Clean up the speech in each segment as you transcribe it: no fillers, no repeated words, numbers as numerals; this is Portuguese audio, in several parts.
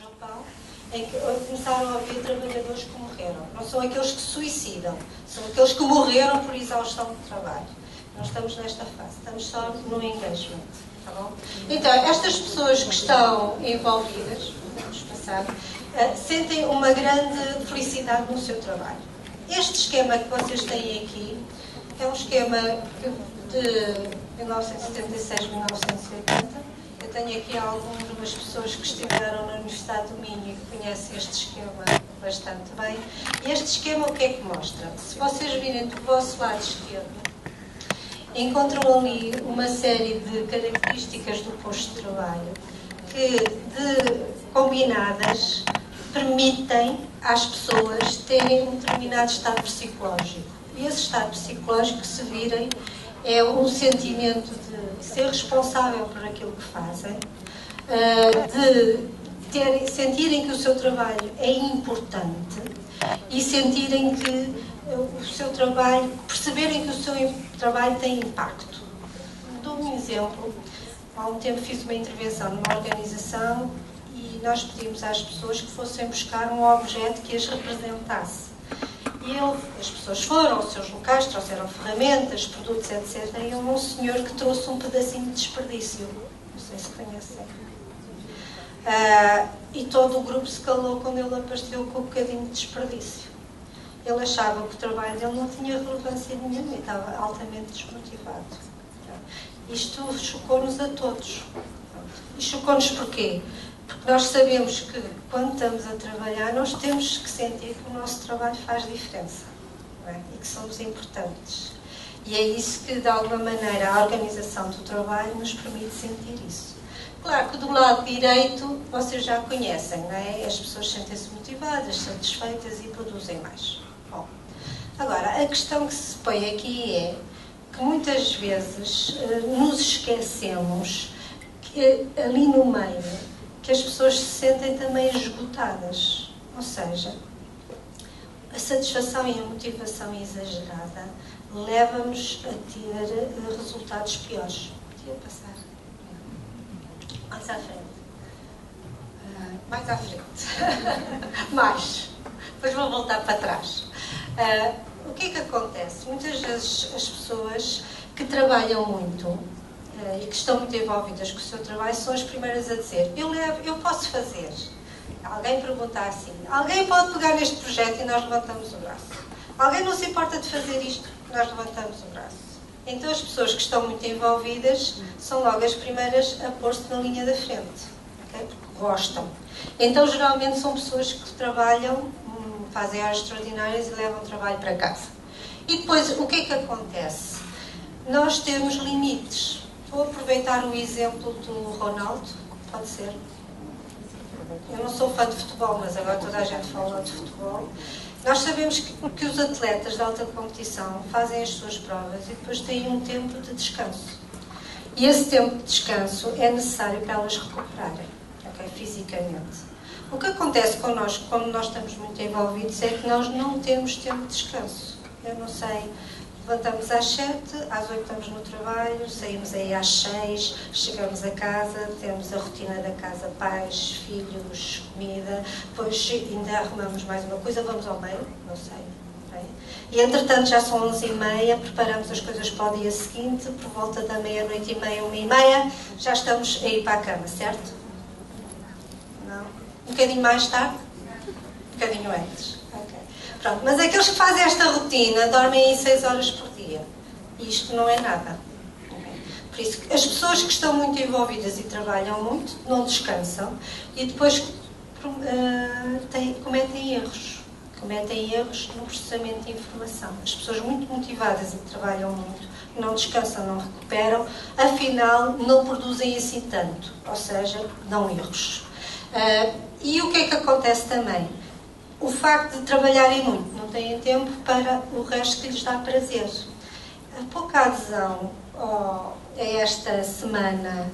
Japão, em que começaram a haver trabalhadores que morreram. Não são aqueles que se suicidam, são aqueles que morreram por exaustão de trabalho. Nós estamos nesta fase, estamos só no engagement. Tá bom? Então, estas pessoas que estão envolvidas, vamos passar, sentem uma grande felicidade no seu trabalho. Este esquema que vocês têm aqui é um esquema de 1976-1980. Eu tenho aqui algumas pessoas que estiveram na Universidade do Minho e que conhecem este esquema bastante bem. E este esquema o que é que mostra? Se vocês virem do vosso lado esquerdo, encontram ali uma série de características do posto de trabalho que, combinadas, permitem às pessoas terem um determinado estado psicológico. E esse estado psicológico, se virem, é um sentimento de ser responsável por aquilo que fazem, de sentirem que o seu trabalho é importante e sentirem que o seu trabalho, perceberem que o seu trabalho tem impacto. Dou um exemplo. Há um tempo fiz uma intervenção numa organização e nós pedimos às pessoas que fossem buscar um objeto que as representasse. E as pessoas foram aos seus locais, trouxeram ferramentas, produtos, etc. E houve um senhor que trouxe um pedacinho de desperdício. Não sei se conhecem. E todo o grupo se calou quando ele apareceu com um bocadinho de desperdício. Ele achava que o trabalho dele não tinha relevância nenhuma e estava altamente desmotivado. Isto chocou-nos a todos. E chocou-nos porquê? Porque nós sabemos que, quando estamos a trabalhar, nós temos que sentir que o nosso trabalho faz diferença, não é? E que somos importantes. E é isso que, de alguma maneira, a organização do trabalho nos permite sentir isso. Claro que do lado direito, vocês já conhecem, não é? As pessoas sentem-se motivadas, satisfeitas e produzem mais. Bom, agora, a questão que se põe aqui é que muitas vezes nos esquecemos que ali no meio que as pessoas se sentem também esgotadas. Ou seja, a satisfação e a motivação exagerada leva-nos a ter resultados piores. Podia passar? Mais à frente. Mais à frente. Mais. Depois vou voltar para trás. O que é que acontece? Muitas vezes as pessoas que trabalham muito e que estão muito envolvidas com o seu trabalho são as primeiras a dizer: eu posso fazer. Alguém pergunta assim: alguém pode pegar neste projeto? E nós levantamos o braço. Alguém não se importa de fazer isto? Nós levantamos o braço. Então as pessoas que estão muito envolvidas são logo as primeiras a pôr-se na linha da frente, okay? Porque gostam. Então geralmente são pessoas que trabalham, fazem horas extraordinárias e levam o trabalho para casa. E depois, o que é que acontece? Nós temos limites. Vou aproveitar o exemplo do Ronaldo, pode ser. Eu não sou fã de futebol, mas agora toda a gente fala de futebol. Nós sabemos que os atletas de alta competição fazem as suas provas e depois têm um tempo de descanso. E esse tempo de descanso é necessário para elas recuperarem, okay, fisicamente. O que acontece connosco, quando nós estamos muito envolvidos, é que nós não temos tempo de descanso. Eu não sei, levantamos às 7, às 8 estamos no trabalho, saímos aí às 6, chegamos a casa, temos a rotina da casa, pais, filhos, comida, depois ainda arrumamos mais uma coisa, vamos ao meio, não sei. Okay? E entretanto já são 11h30, preparamos as coisas para o dia seguinte, por volta da meia-noite e meia, 1h30, já estamos a ir para a cama, certo? Não? Um bocadinho mais tarde? Um bocadinho antes. Okay. Pronto, mas aqueles que fazem esta rotina dormem aí 6 horas por dia. E isto não é nada. Okay. Por isso, as pessoas que estão muito envolvidas e trabalham muito, não descansam e depois cometem erros. Cometem erros no processamento de informação. As pessoas muito motivadas e que trabalham muito, não descansam, não recuperam, afinal não produzem assim tanto. Ou seja, dão erros. E o que é que acontece também? O facto de trabalharem muito, não têm tempo para o resto que lhes dá prazer. A pouca adesão a esta semana,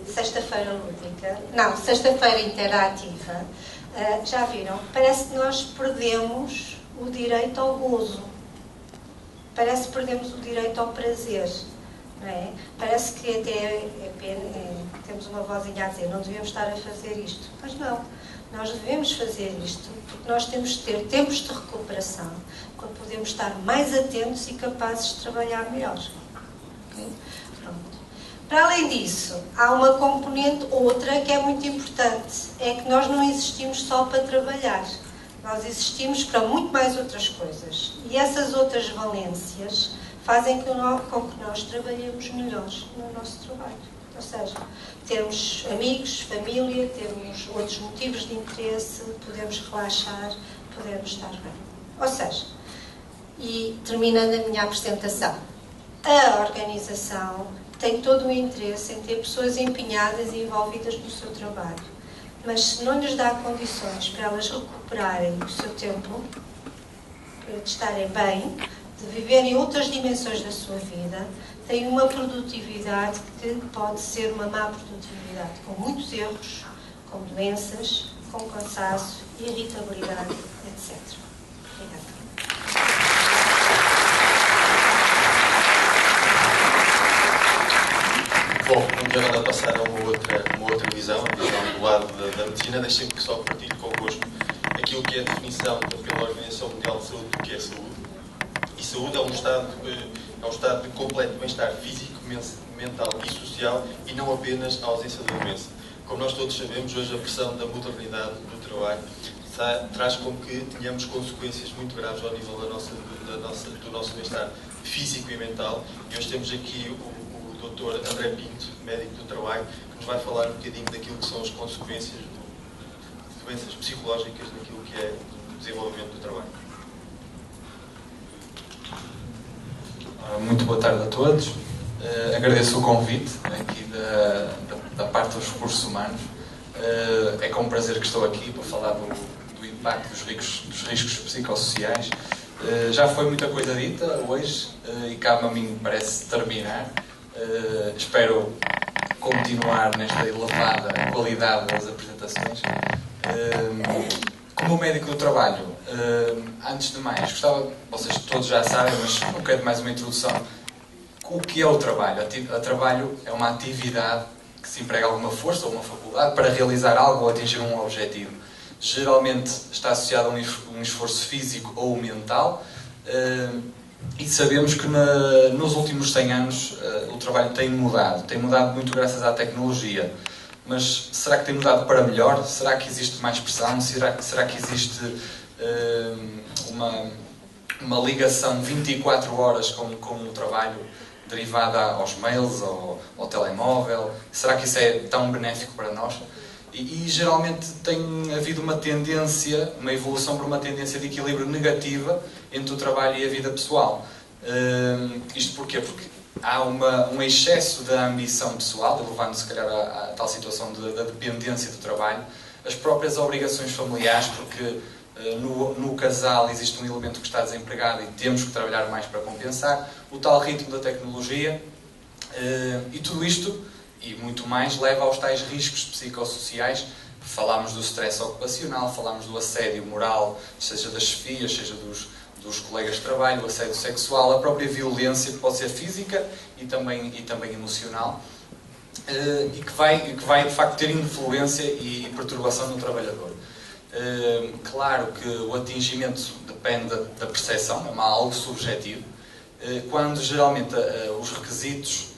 sexta-feira lúdica, não, sexta-feira interativa, já viram? Parece que nós perdemos o direito ao gozo. Parece que perdemos o direito ao prazer. não é? Parece que até temos uma vozinha a dizer, não devemos estar a fazer isto. Mas não, nós devemos fazer isto, porque nós temos de ter tempos de recuperação, para podermos estar mais atentos e capazes de trabalhar melhor. Okay? Pronto. Para além disso, há uma componente outra que é muito importante, é que nós não existimos só para trabalhar. Nós existimos para muito mais outras coisas. E essas outras valências fazem com que nós trabalhemos melhor no nosso trabalho. Ou seja, termos amigos, família, termos outros motivos de interesse, podemos relaxar, podemos estar bem. Ou seja, e terminando a minha apresentação, a organização tem todo o interesse em ter pessoas empenhadas e envolvidas no seu trabalho. Mas se não lhes dá condições para elas recuperarem o seu tempo, de estarem bem, de viverem outras dimensões da sua vida, tem uma produtividade que pode ser uma má produtividade, com muitos erros, com doenças, com cansaço, irritabilidade, etc. Obrigada. Bom, vamos agora passar a uma outra visão, a visão do lado da medicina. Deixem-me que só partilhe convosco aquilo que é a definição pela Organização Mundial de Saúde do que é saúde. E saúde é um estado de completo bem-estar físico, mental e social, e não apenas a ausência da doença. Como nós todos sabemos, hoje a pressão da modernidade do trabalho traz com que tenhamos consequências muito graves ao nível do nosso bem-estar físico e mental. E hoje temos aqui o Dr. André Pinto, médico do trabalho, que nos vai falar um bocadinho daquilo que são as consequências de doenças psicológicas daquilo que é o desenvolvimento do trabalho. Muito boa tarde a todos. Agradeço o convite aqui da parte dos recursos humanos. É com prazer que estou aqui para falar do impacto dos riscos psicossociais. Já foi muita coisa dita hoje e cabe a mim, parece, terminar. Espero continuar nesta elevada qualidade das apresentações. Como médico do trabalho, antes de mais, gostava, vocês todos já sabem, mas não quero mais uma introdução. O que é o trabalho? O trabalho é uma atividade que se emprega alguma força ou uma faculdade para realizar algo ou atingir um objetivo. Geralmente está associado a um esforço físico ou mental, e sabemos que nos últimos 100 anos o trabalho tem mudado muito graças à tecnologia. Mas será que tem mudado para melhor? Será que existe mais pressão? Será que existe uma ligação 24 horas com o trabalho derivada aos mails, ao telemóvel? Será que isso é tão benéfico para nós? E geralmente tem havido uma evolução para uma tendência de equilíbrio negativa entre o trabalho e a vida pessoal. Isto porquê? Porque há um excesso da ambição pessoal, levando se calhar à tal situação da dependência do trabalho, as próprias obrigações familiares, porque no casal existe um elemento que está desempregado e temos que trabalhar mais para compensar, o tal ritmo da tecnologia, e tudo isto e muito mais leva aos tais riscos psicossociais. Falámos do stress ocupacional, falámos do assédio moral, seja das chefias, seja dos colegas de trabalho, o assédio sexual, a própria violência, que pode ser física e também emocional, e que vai de facto ter influência e perturbação no trabalhador. Claro que o atingimento depende da percepção, é algo subjetivo, quando geralmente os requisitos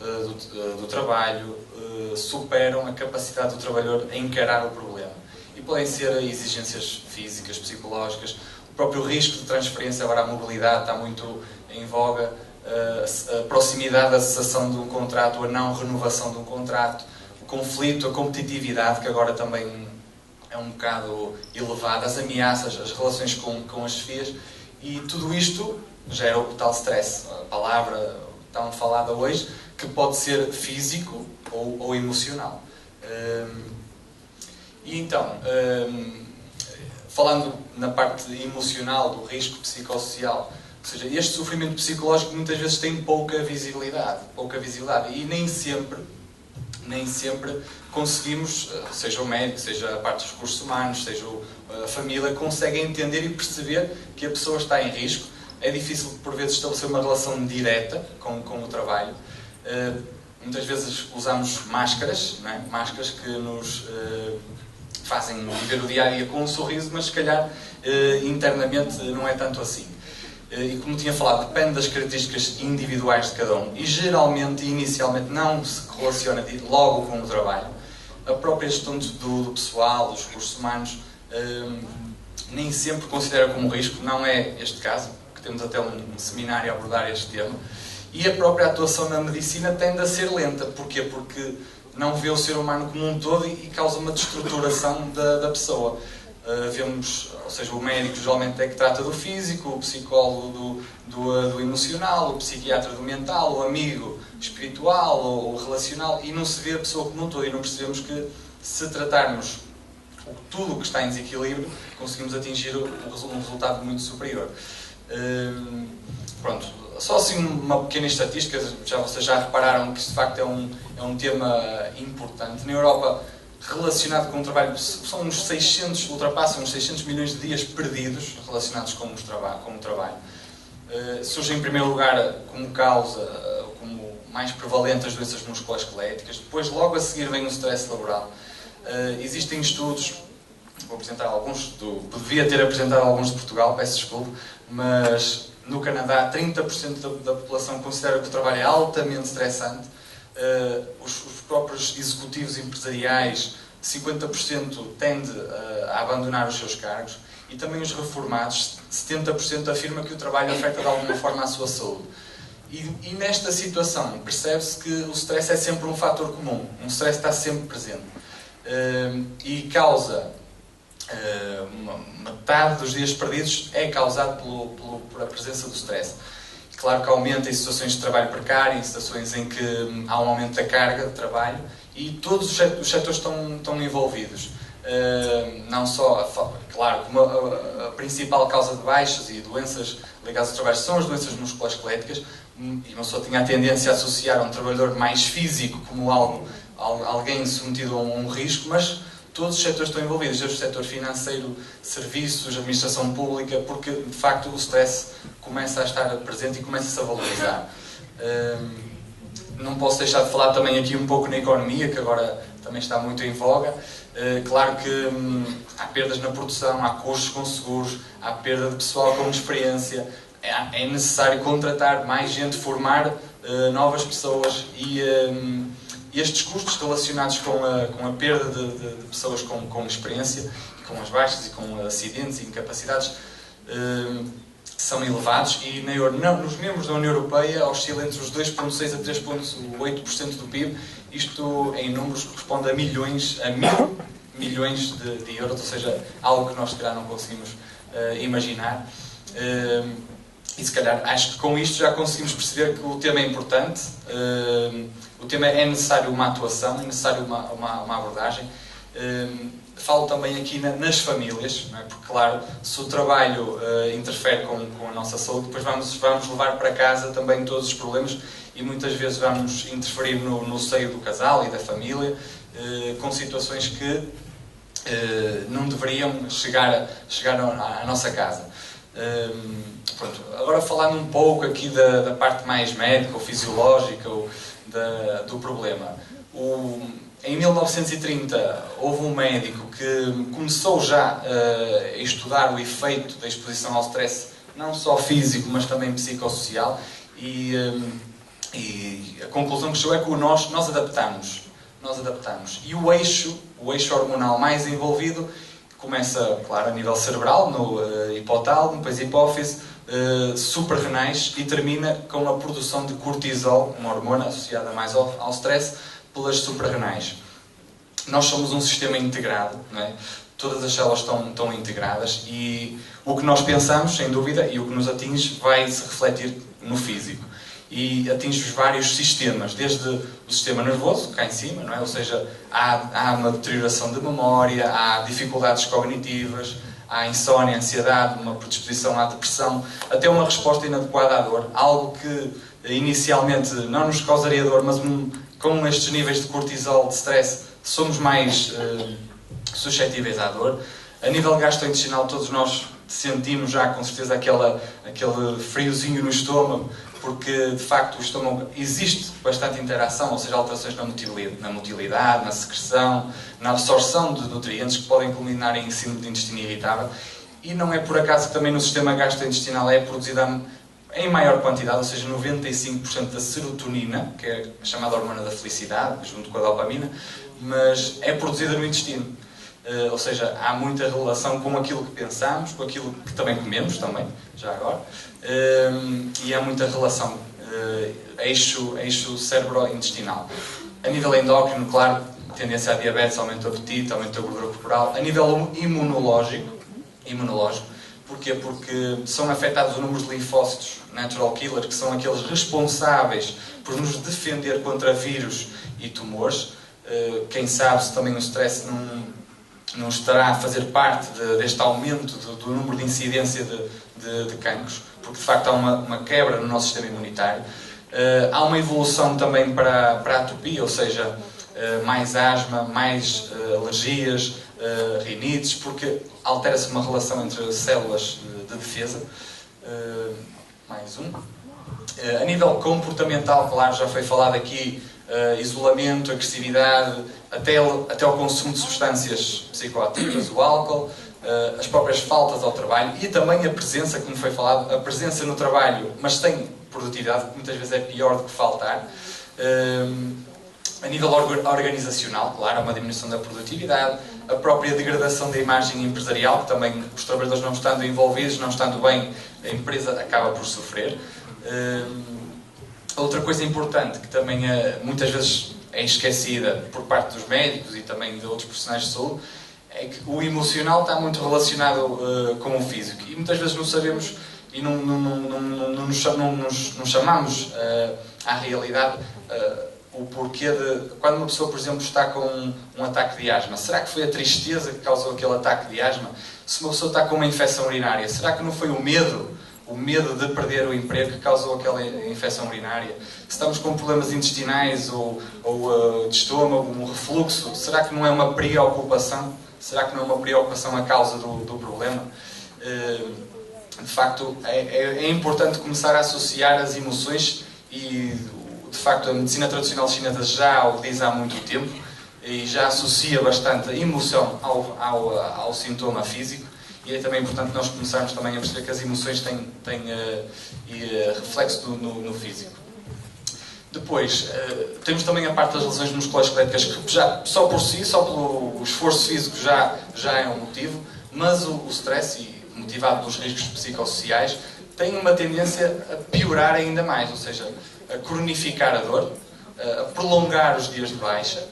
do trabalho superam a capacidade do trabalhador a encarar o problema. E podem ser exigências físicas, psicológicas, o próprio risco de transferência agora à mobilidade está muito em voga, a proximidade da cessação de um contrato, a não renovação de um contrato, o conflito, a competitividade, que agora também é um bocado elevada, as ameaças, as relações com as chefias, e tudo isto gera o tal stress, a palavra tão falada hoje, que pode ser físico ou emocional. E então, falando na parte emocional do risco psicossocial, ou seja, este sofrimento psicológico muitas vezes tem pouca visibilidade, e nem sempre conseguimos, seja o médico, seja a parte dos recursos humanos, seja a família, conseguem entender e perceber que a pessoa está em risco. É difícil, por vezes, estabelecer uma relação direta com o trabalho. Muitas vezes usamos máscaras, não é? Máscaras que nos fazem viver o dia a dia com um sorriso, mas se calhar internamente não é tanto assim. E como tinha falado, depende das características individuais de cada um e geralmente, inicialmente, não se relaciona logo com o trabalho. A própria gestão do pessoal, dos recursos humanos, nem sempre considera como risco, não é este caso, que temos até um seminário a abordar este tema. E a própria atuação na medicina tende a ser lenta. Porquê? Porque não vê o ser humano como um todo e causa uma destruturação da pessoa. Vemos, ou seja, o médico geralmente é que trata do físico, o psicólogo do emocional, o psiquiatra do mental, o amigo espiritual ou relacional, e não se vê a pessoa como um todo, e não percebemos que se tratarmos tudo o que está em desequilíbrio, conseguimos atingir um resultado muito superior. Pronto, só assim uma pequena estatística, vocês já repararam que isto de facto é um tema importante. Na Europa, relacionado com o trabalho, são uns 600, ultrapassam uns 600 milhões de dias perdidos relacionados com o trabalho. Surge em primeiro lugar como causa, como mais prevalente as doenças musculoesqueléticas. Depois, logo a seguir, vem o stress laboral. Existem estudos, vou apresentar alguns, devia ter apresentado alguns de Portugal, peço desculpa, mas no Canadá 30% da população considera que o trabalho é altamente estressante. Os próprios executivos empresariais, 50% tende a abandonar os seus cargos, e também os reformados, 70% afirma que o trabalho afeta de alguma forma a sua saúde. E nesta situação percebe-se que o stress é sempre um fator comum, um stress está sempre presente e causa metade dos dias perdidos é causado pela presença do stress. Claro que aumenta em situações de trabalho precário, em situações em que há um aumento da carga de trabalho, e todos os setores estão envolvidos. Não só, claro, como a principal causa de baixas e doenças ligadas ao trabalho são as doenças musculoesqueléticas, e uma pessoa tinha a tendência a associar um trabalhador mais físico como alguém submetido a um risco, mas todos os setores estão envolvidos, desde o setor financeiro, serviços, administração pública, porque de facto o stress começa a estar presente e começa-se a valorizar. Não posso deixar de falar também aqui um pouco na economia, que agora também está muito em voga. Claro que há perdas na produção, há custos com seguros, há perda de pessoal com experiência, é necessário contratar mais gente, formar novas pessoas, e estes custos relacionados com a perda de pessoas com experiência, com as baixas e com acidentes e incapacidades são elevados, e nos membros da União Europeia oscila entre os 2,6% a 3,8% do PIB. Isto em números corresponde a mil milhões de euros, ou seja, algo que nós se calhar não conseguimos imaginar. E se calhar acho que com isto já conseguimos perceber que o tema é importante, o tema é necessário uma atuação, é necessário uma abordagem. Falo também aqui nas famílias, não é? Porque claro, se o trabalho interfere com a nossa saúde, depois vamos levar para casa também todos os problemas, e muitas vezes vamos interferir no seio do casal e da família, com situações que não deveriam chegar à nossa casa. Pronto. Agora falando um pouco aqui da parte mais médica ou fisiológica do problema. Em 1930 houve um médico que começou já a estudar o efeito da exposição ao stress, não só físico, mas também psicossocial, e a conclusão que chegou é que nós adaptamos. E o eixo hormonal mais envolvido começa, claro, a nível cerebral, no hipotálamo, depois hipófise, suprarrenais, e termina com a produção de cortisol, uma hormona associada mais ao stress, pelas suprarrenais. Nós somos um sistema integrado, não é? Todas as células estão integradas, e o que nós pensamos, sem dúvida, e o que nos atinge, vai se refletir no físico. E atinge os vários sistemas, desde o sistema nervoso, cá em cima, não é? Ou seja, há uma deterioração de memória, há dificuldades cognitivas, há insónia, ansiedade, uma predisposição à depressão, até uma resposta inadequada à dor, algo que inicialmente não nos causaria dor, mas com estes níveis de cortisol, de stress, somos mais suscetíveis à dor. A nível gastrointestinal, todos nós sentimos já com certeza aquele friozinho no estômago, porque de facto o estômago existe bastante interação, ou seja, alterações na motilidade, na secreção, na absorção de nutrientes que podem culminar em síndrome de intestino irritável. E não é por acaso que também no sistema gastrointestinal é produzida em maior quantidade, ou seja, 95% da serotonina, que é a chamada hormona da felicidade, junto com a dopamina, mas é produzida no intestino. Ou seja, há muita relação com aquilo que pensamos, com aquilo que também comemos, também, já agora, e há muita relação, eixo cérebro-intestinal. A nível endócrino, claro, tendência a diabetes, aumento do apetite, aumento da gordura corporal. A nível imunológico, porquê? Porque são afetados os números de linfócitos natural killer, que são aqueles responsáveis por nos defender contra vírus e tumores. Quem sabe se também o stress não estará a fazer parte deste aumento do número de incidência de cancros, porque de facto há uma quebra no nosso sistema imunitário. Há uma evolução também para a atopia, ou seja, mais asma, mais alergias, rinites, porque altera-se uma relação entre células de defesa. Mais um. A nível comportamental, claro, já foi falado aqui, isolamento, agressividade, até o consumo de substâncias psicoativas, o álcool, as próprias faltas ao trabalho e também a presença, como foi falado, a presença no trabalho, mas sem produtividade, que muitas vezes é pior do que faltar. A nível organizacional, claro, há uma diminuição da produtividade, a própria degradação da imagem empresarial, que também os trabalhadores não estando envolvidos, não estando bem, a empresa acaba por sofrer. Outra coisa importante, que também muitas vezes é esquecida por parte dos médicos e também de outros profissionais de saúde, é que o emocional está muito relacionado com o físico. E muitas vezes não sabemos e não nos chamamos à realidade o porquê de... Quando uma pessoa, por exemplo, está com um ataque de asma, será que foi a tristeza que causou aquele ataque de asma? Se uma pessoa está com uma infecção urinária, será que não foi o medo de perder o emprego que causou aquela infecção urinária? Se estamos com problemas intestinais ou de estômago, um refluxo, será que não é uma preocupação? Será que não é uma preocupação a causa do problema? De facto, é importante começar a associar as emoções e, de facto, a medicina tradicional chinesa já o diz há muito tempo e já associa bastante a emoção ao sintoma físico. E é também importante nós começarmos também a perceber que as emoções têm reflexo no físico. Depois, temos também a parte das lesões musculoesqueléticas, que já, só por si, só pelo esforço físico já é um motivo, mas o stress, motivado pelos riscos psicossociais, tem uma tendência a piorar ainda mais, ou seja, a cronificar a dor, a prolongar os dias de baixa,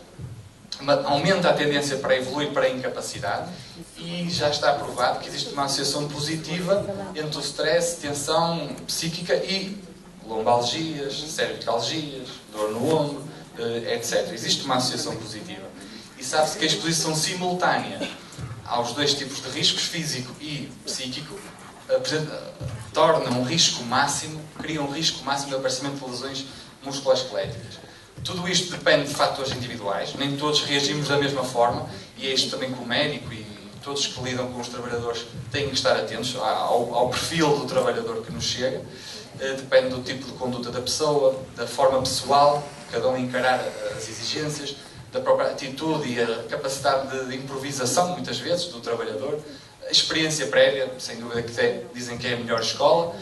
aumenta a tendência para evoluir para a incapacidade e já está provado que existe uma associação positiva entre o stress, tensão psíquica e lombalgias, cervicalgias, dor no ombro, etc. Existe uma associação positiva. E sabe-se que a exposição simultânea aos dois tipos de riscos, físico e psíquico, torna um risco máximo, cria um risco máximo de aparecimento de lesões musculoesqueléticas. Tudo isto depende de fatores individuais, nem todos reagimos da mesma forma, e é isto também que o médico e todos que lidam com os trabalhadores têm que estar atentos ao perfil do trabalhador que nos chega. Depende do tipo de conduta da pessoa, da forma pessoal, de cada um encarar as exigências, da própria atitude e a capacidade de improvisação, muitas vezes, do trabalhador, a experiência prévia, sem dúvida que dizem que é a melhor escola,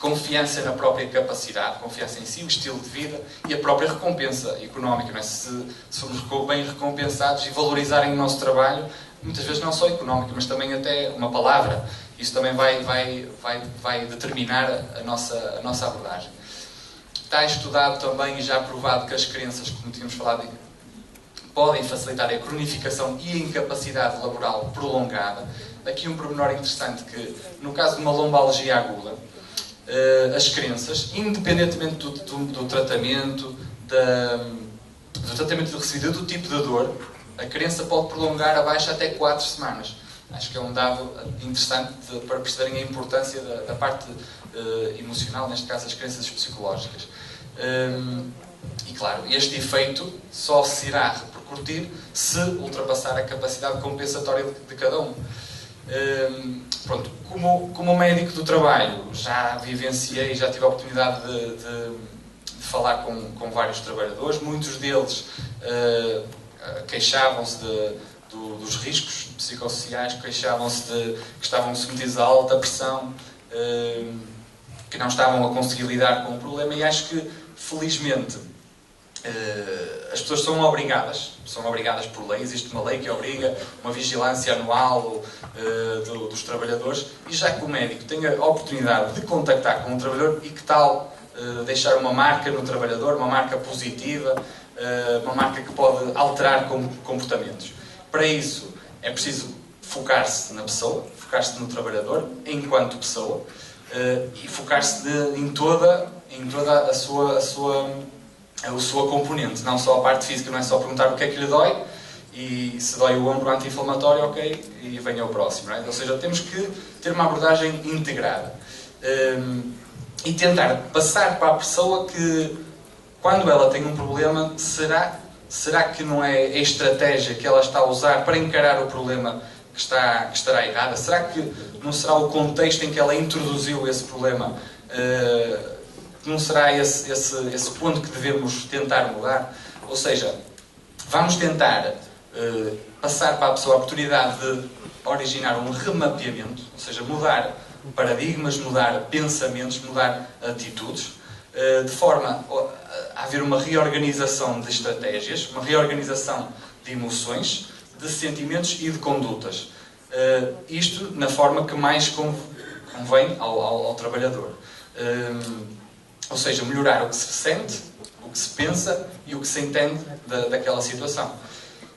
confiança na própria capacidade, confiança em si, o estilo de vida e a própria recompensa económica. Não é? Se formos bem recompensados e valorizarem o nosso trabalho, muitas vezes não só económico, mas também até uma palavra, isso também vai determinar a nossa abordagem. Está estudado também e já provado que as crenças, como tínhamos falado, podem facilitar a cronificação e a incapacidade laboral prolongada. Aqui um pormenor interessante que, no caso de uma lombalgia aguda, as crenças, independentemente do tratamento, do tratamento recebido, do tipo de dor, a crença pode prolongar a baixa até 4 semanas. Acho que é um dado interessante para perceberem a importância da parte emocional, neste caso as crenças psicológicas. E claro, este efeito só se irá repercutir se ultrapassar a capacidade compensatória de cada um. Pronto, como médico do trabalho, já vivenciei, já tive a oportunidade de falar com vários trabalhadores. Muitos deles queixavam-se dos riscos psicossociais, queixavam-se que estavam submetidos a alta pressão, que não estavam a conseguir lidar com o problema, e acho que, felizmente, as pessoas são obrigadas por lei. Existe uma lei que obriga uma vigilância anual dos trabalhadores, e já que o médico tem a oportunidade de contactar com o trabalhador, e que tal deixar uma marca no trabalhador, uma marca positiva, uma marca que pode alterar comportamentos. Para isso é preciso focar-se na pessoa, focar-se no trabalhador enquanto pessoa, e focar-se em toda a sua componente, não só a parte física. Não é só perguntar o que é que lhe dói, e se dói o ombro anti-inflamatório, ok, e venha ao próximo, não é? Ou seja, temos que ter uma abordagem integrada, e tentar passar para a pessoa que, quando ela tem um problema, será que não é a estratégia que ela está a usar para encarar o problema que estará errada? Será que não será o contexto em que ela introduziu esse problema, não será esse ponto que devemos tentar mudar? Ou seja, vamos tentar passar para a pessoa a oportunidade de originar um remapeamento, ou seja, mudar paradigmas, mudar pensamentos, mudar atitudes, de forma a haver uma reorganização de estratégias, uma reorganização de emoções, de sentimentos e de condutas. Isto na forma que mais convém ao trabalhador. Ou seja, melhorar o que se sente, o que se pensa e o que se entende daquela situação.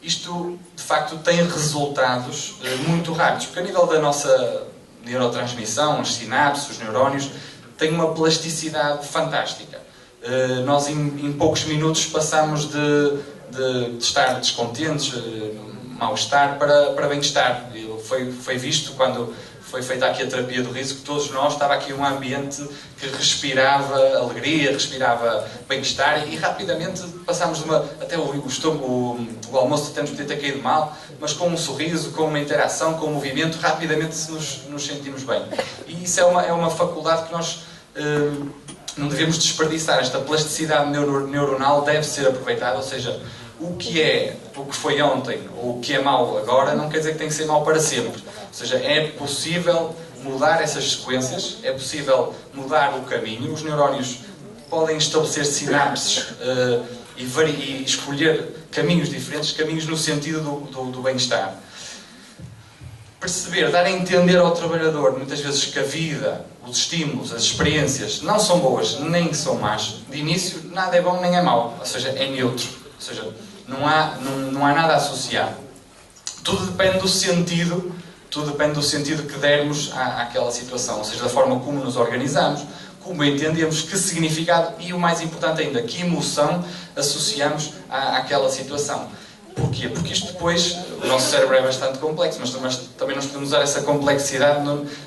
Isto, de facto, tem resultados muito rápidos, porque a nível da nossa neurotransmissão, as sinapses, os neurónios, tem uma plasticidade fantástica. Nós, em poucos minutos, passamos de estar descontentes, mal-estar, para bem-estar. Foi visto quando foi feita aqui a terapia do riso, que todos nós, estava aqui um ambiente que respirava alegria, respirava bem-estar, e rapidamente passámos até o almoço até nos podia ter caído mal, mas com um sorriso, com uma interação, com um movimento, rapidamente nos sentimos bem. E isso é uma faculdade que nós não devemos desperdiçar. Esta plasticidade neuronal deve ser aproveitada, ou seja, o que foi ontem ou o que é mau agora não quer dizer que tem que ser mau para sempre. Ou seja, é possível mudar essas sequências, é possível mudar o caminho. Os neurónios podem estabelecer sinapses e escolher caminhos diferentes, caminhos no sentido do bem-estar. Perceber, dar a entender ao trabalhador, muitas vezes, que a vida, os estímulos, as experiências não são boas nem são más. De início, nada é bom nem é mau, ou seja, é neutro. Ou seja, não há nada associado. Tudo depende do sentido que dermos àquela situação, ou seja, da forma como nos organizamos, como entendemos, que significado e, o mais importante ainda, que emoção associamos àquela situação. Porquê? Porque isto depois, o nosso cérebro é bastante complexo, mas também nós podemos usar essa complexidade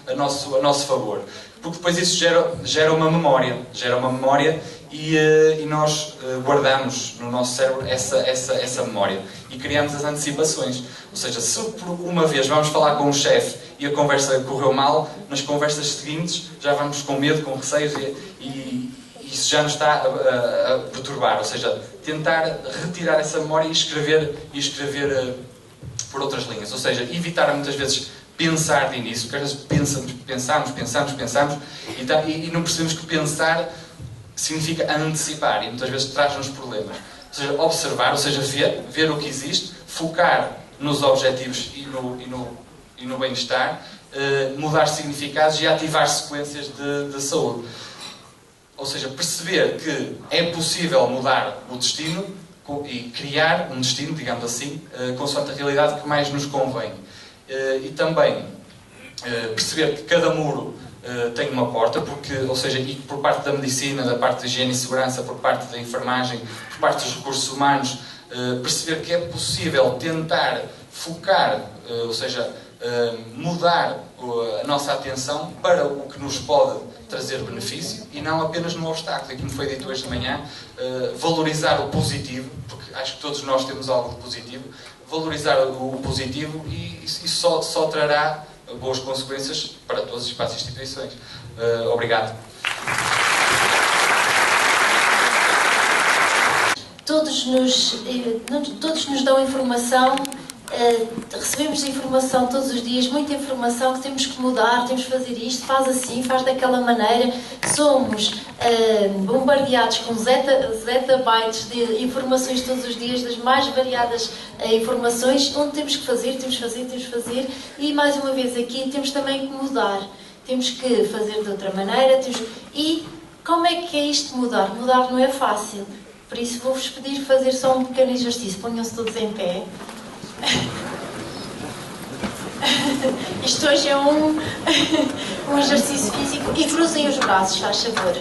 a nosso favor. Porque depois isso gera uma memória e nós guardamos no nosso cérebro essa memória e criamos as antecipações. Ou seja, se por uma vez vamos falar com o chefe e a conversa correu mal, nas conversas seguintes já vamos com medo, com receios, e isso já nos está a perturbar. Ou seja, tentar retirar essa memória e escrever por outras linhas. Ou seja, evitar muitas vezes pensar de início, porque às vezes pensamos e não percebemos que pensar significa antecipar, e muitas vezes traz-nos problemas. Ou seja, observar, ou seja, ver o que existe, focar nos objetivos e no bem-estar, mudar significados e ativar sequências de saúde. Ou seja, perceber que é possível mudar o destino e criar um destino, digamos assim, consoante a realidade que mais nos convém. E também perceber que cada muro tem uma porta, ou seja, e por parte da medicina, da parte da higiene e segurança, por parte da enfermagem, por parte dos recursos humanos, perceber que é possível tentar focar, ou seja, mudar a nossa atenção para o que nos pode trazer benefício e não apenas no obstáculo. E como foi dito hoje de manhã, valorizar o positivo, porque acho que todos nós temos algo de positivo, valorizar o positivo, e isso só trará boas consequências para todas as instituições. Obrigado. Todos nos dão informação, recebemos informação todos os dias, muita informação que temos que mudar, temos que fazer isto, faz assim, faz daquela maneira. Somos bombardeados com zettabytes de informações todos os dias, das mais variadas informações, onde temos que fazer, e mais uma vez aqui temos também que mudar, temos que fazer de outra maneira, e como é que é isto de mudar? Mudar não é fácil. Por isso vou-vos pedir fazer só um pequeno exercício. Ponham-se todos em pé. Isto hoje é um exercício físico. E cruzem os braços, faz favor.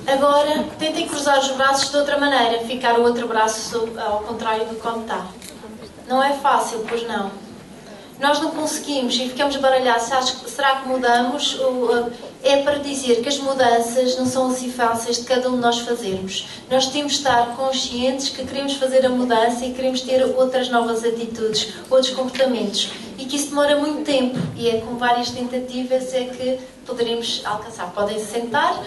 Agora, tentem cruzar os braços de outra maneira. Ficar o outro braço ao contrário do como está. Não é fácil, pois não. Nós não conseguimos e ficamos baralhados. Será que mudamos? É para dizer que as mudanças não são assim fáceis de cada um de nós fazermos. Nós temos de estar conscientes que queremos fazer a mudança e queremos ter outras novas atitudes, outros comportamentos. E que isso demora muito tempo. E é com várias tentativas é que poderemos alcançar. Podem se sentar.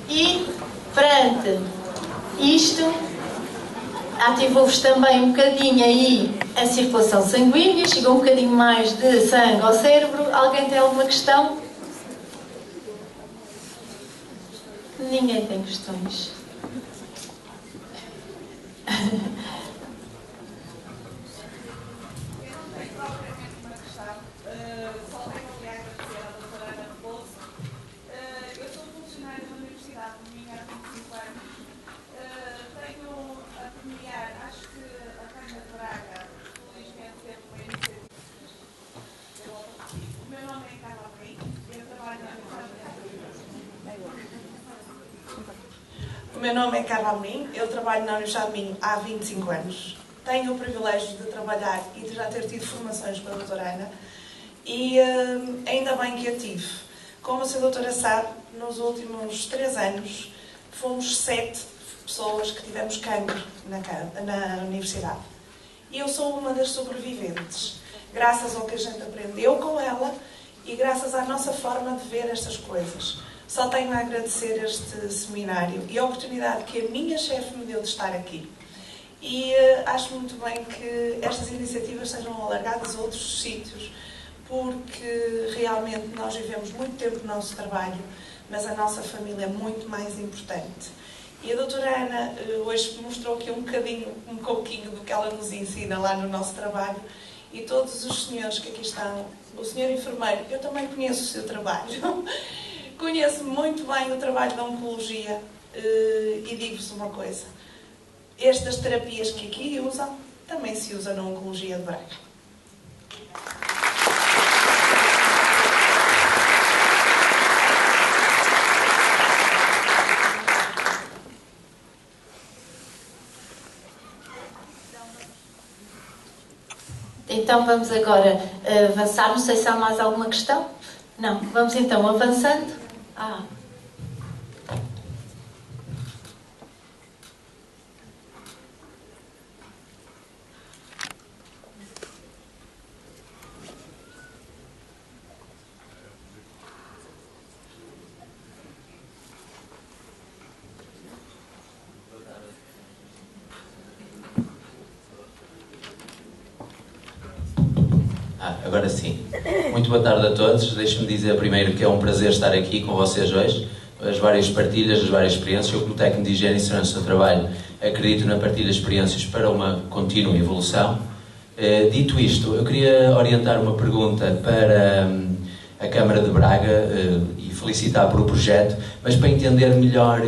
E perante isto, ativou-vos também um bocadinho aí a circulação sanguínea, chegou um bocadinho mais de sangue ao cérebro. Alguém tem alguma questão? Ninguém tem questões. O meu nome é Carla Amorim, eu trabalho na Universidade de Minho há 25 anos. Tenho o privilégio de trabalhar e de já ter tido formações com a doutora Ana e ainda bem que a tive. Como a sua doutora sabe, nos últimos 3 anos fomos 7 pessoas que tivemos cancro na universidade. E eu sou uma das sobreviventes, graças ao que a gente aprendeu com ela e graças à nossa forma de ver estas coisas. Só tenho a agradecer este seminário e a oportunidade que a minha chefe me deu de estar aqui. E acho muito bem que estas iniciativas sejam alargadas a outros sítios, porque realmente nós vivemos muito tempo no nosso trabalho, mas a nossa família é muito mais importante. E a doutora Ana hoje mostrou aqui um pouquinho do que ela nos ensina lá no nosso trabalho, e todos os senhores que aqui estão, o senhor enfermeiro, eu também conheço o seu trabalho. Conheço muito bem o trabalho da oncologia e digo-vos uma coisa. Estas terapias que aqui usam, também se usa na oncologia de Braga. Então vamos agora avançar. Não sei se há mais alguma questão. Não. Vamos então avançando. Agora sim. Muito boa tarde a todos. Deixe-me dizer primeiro que é um prazer estar aqui com vocês hoje. As várias partilhas, as várias experiências. Eu, como técnico de higiene e segurança do trabalho, acredito na partilha de experiências para uma contínua evolução. Dito isto, eu queria orientar uma pergunta para a Câmara de Braga e felicitar por o projeto, mas para entender melhor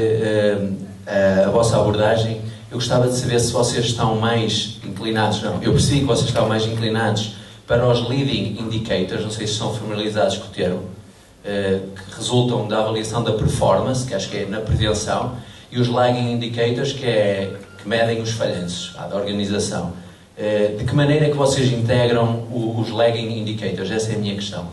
a vossa abordagem, eu gostava de saber se vocês estão mais inclinados, eu percebi que vocês estão mais inclinados para os leading indicators, não sei se estão familiarizados com o termo, que resultam da avaliação da performance, que acho que é na prevenção, e os lagging indicators, que medem os falhanços da organização. De que maneira é que vocês integram os lagging indicators? Essa é a minha questão.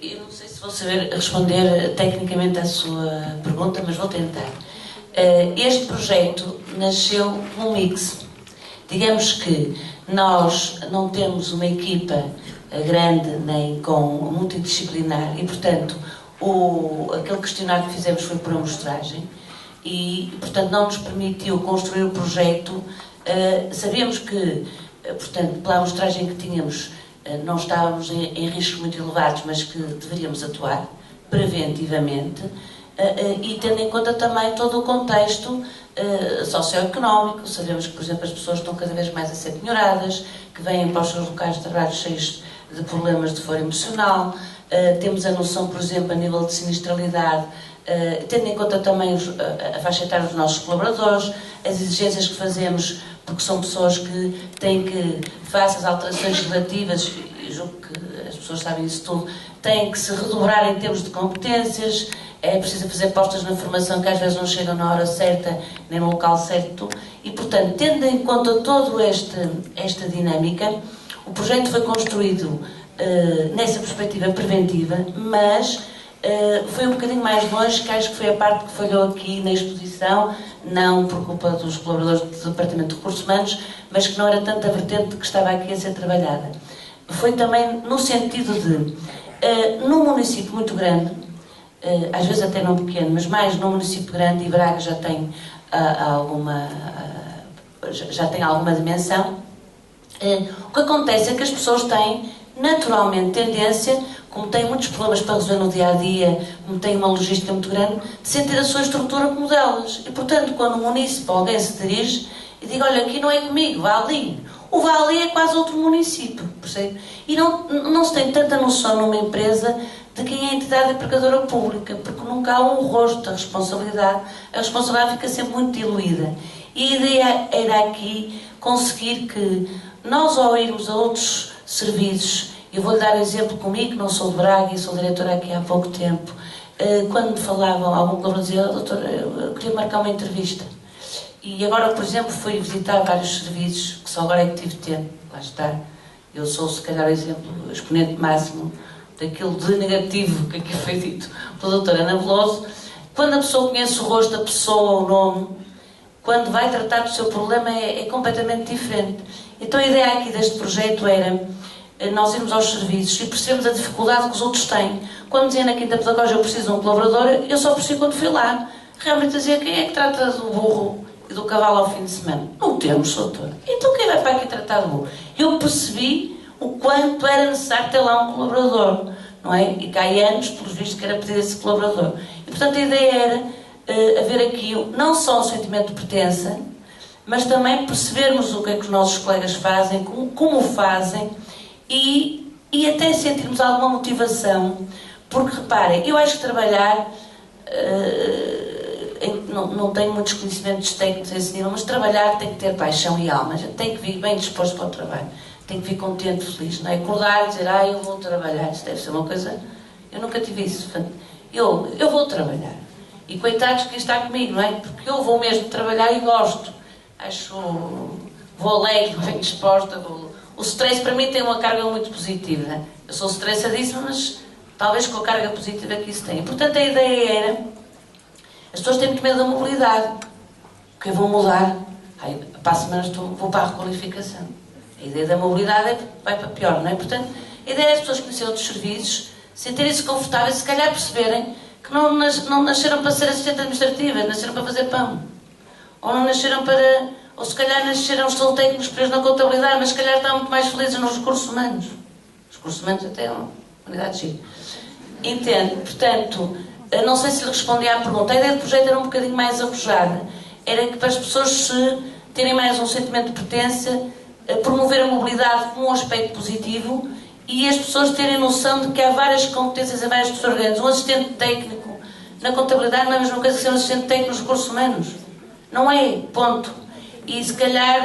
Eu não sei se estou a saber responder tecnicamente à sua pergunta, mas vou tentar. Este projeto nasceu num mix. Digamos que nós não temos uma equipa grande nem com multidisciplinar e, portanto, aquele questionário que fizemos foi por amostragem e, portanto, não nos permitiu construir o projeto. Sabíamos que, portanto, pela amostragem que tínhamos, não estávamos em riscos muito elevados, mas que deveríamos atuar preventivamente e tendo em conta também todo o contexto socioeconómico. Sabemos que, por exemplo, as pessoas estão cada vez mais a ser penhoradas, que vêm para os seus locais de trabalho cheios de problemas de foro emocional. Temos a noção, por exemplo, a nível de sinistralidade, tendo em conta também a faixa etária dos nossos colaboradores, as exigências que fazemos, porque são pessoas que têm que, face às alterações legislativas, e julgo que as pessoas sabem isso tudo, têm que se redobrar em termos de competências. É preciso fazer postas na formação que às vezes não chegam na hora certa, nem no local certo. E, portanto, tendo em conta toda esta dinâmica, o projeto foi construído nessa perspectiva preventiva, mas foi um bocadinho mais longe, que acho que foi a parte que falhou aqui na exposição, não por culpa dos colaboradores do Departamento de Recursos Humanos, mas que não era tanta vertente que estava aqui a ser trabalhada. Foi também no sentido de, num município muito grande, às vezes até não pequeno, mas mais num município grande, e Braga já tem alguma dimensão, o que acontece é que as pessoas têm naturalmente tendência, como têm muitos problemas para resolver no dia-a-dia, como têm uma logística muito grande, de sentir a sua estrutura como delas. E, portanto, quando um município, alguém se dirige e diz, olha, aqui não é comigo, vá ali. O vá ali é quase outro município, percebe? E não se tem tanta noção numa empresa de quem é a entidade empregadora pública, porque nunca há um rosto da responsabilidade. A responsabilidade fica sempre muito diluída. E a ideia era aqui conseguir que nós, ao irmos a outros serviços, eu vou-lhe dar um exemplo comigo, que não sou de Braga e sou diretora aqui há pouco tempo, quando me falavam, algum colaborador dizia, doutor, eu queria marcar uma entrevista. E agora, por exemplo, fui visitar vários serviços, que só agora é que tive tempo, lá está. Eu sou, se calhar, o exemplo, o exponente máximo daquilo de negativo que aqui foi dito pela doutora Ana Veloso. Quando a pessoa conhece o rosto da pessoa, o nome, quando vai tratar do seu problema é completamente diferente. Então a ideia aqui deste projeto era nós irmos aos serviços e percebemos a dificuldade que os outros têm. Quando dizia na Quinta Pedagógica eu preciso de um colaborador, eu só percebi quando fui lá. Realmente dizia, quem é que trata do burro e do cavalo ao fim de semana? Não temos, doutor. Então quem vai para aqui tratar do burro? Eu percebi o quanto era necessário ter lá um colaborador, não é? E cá há anos, pelos vistos, que era pedir esse colaborador. E, portanto, a ideia era haver aqui não só um sentimento de pertença, mas também percebermos o que é que os nossos colegas fazem, como fazem, e até sentirmos alguma motivação. Porque, reparem, eu acho que trabalhar, não tenho muitos conhecimentos técnicos a esse nível, mas trabalhar tem que ter paixão e alma. A gente tem que vir bem disposto para o trabalho. Tem que vir contente, feliz, não é? Acordar e dizer, eu vou trabalhar. Isso deve ser uma coisa... Eu nunca tive isso. Eu vou trabalhar. E coitados que está comigo, não é? Porque eu vou mesmo trabalhar e gosto. Vou alegre, bem disposta. O stress para mim tem uma carga muito positiva. Né? Eu sou stressadíssima, mas talvez com a carga positiva que isso tem. Portanto, a ideia era... As pessoas têm muito medo da mobilidade. Porque eu vou mudar. Para a semana vou para a requalificação. A ideia da mobilidade vai para pior, não é? Portanto, a ideia é as pessoas conhecerem outros serviços, sentirem-se confortáveis e se calhar perceberem que não nasceram para ser assistente administrativa, nasceram para fazer pão. Ou não nasceram para... Ou se calhar nasceram, são técnicos presos na contabilidade, mas se calhar estão muito mais felizes nos recursos humanos. Os recursos humanos até é uma unidade de Entende? Portanto, não sei se lhe respondi à pergunta. A ideia do projeto era um bocadinho mais arrojada. Era que para as pessoas se terem mais um sentimento de pertença, promover a mobilidade como um aspecto positivo e as pessoas terem noção de que há várias competências em vários organos. Um assistente técnico na contabilidade não é a mesma coisa que ser um assistente técnico nos recursos humanos. Não é, ponto. E se calhar,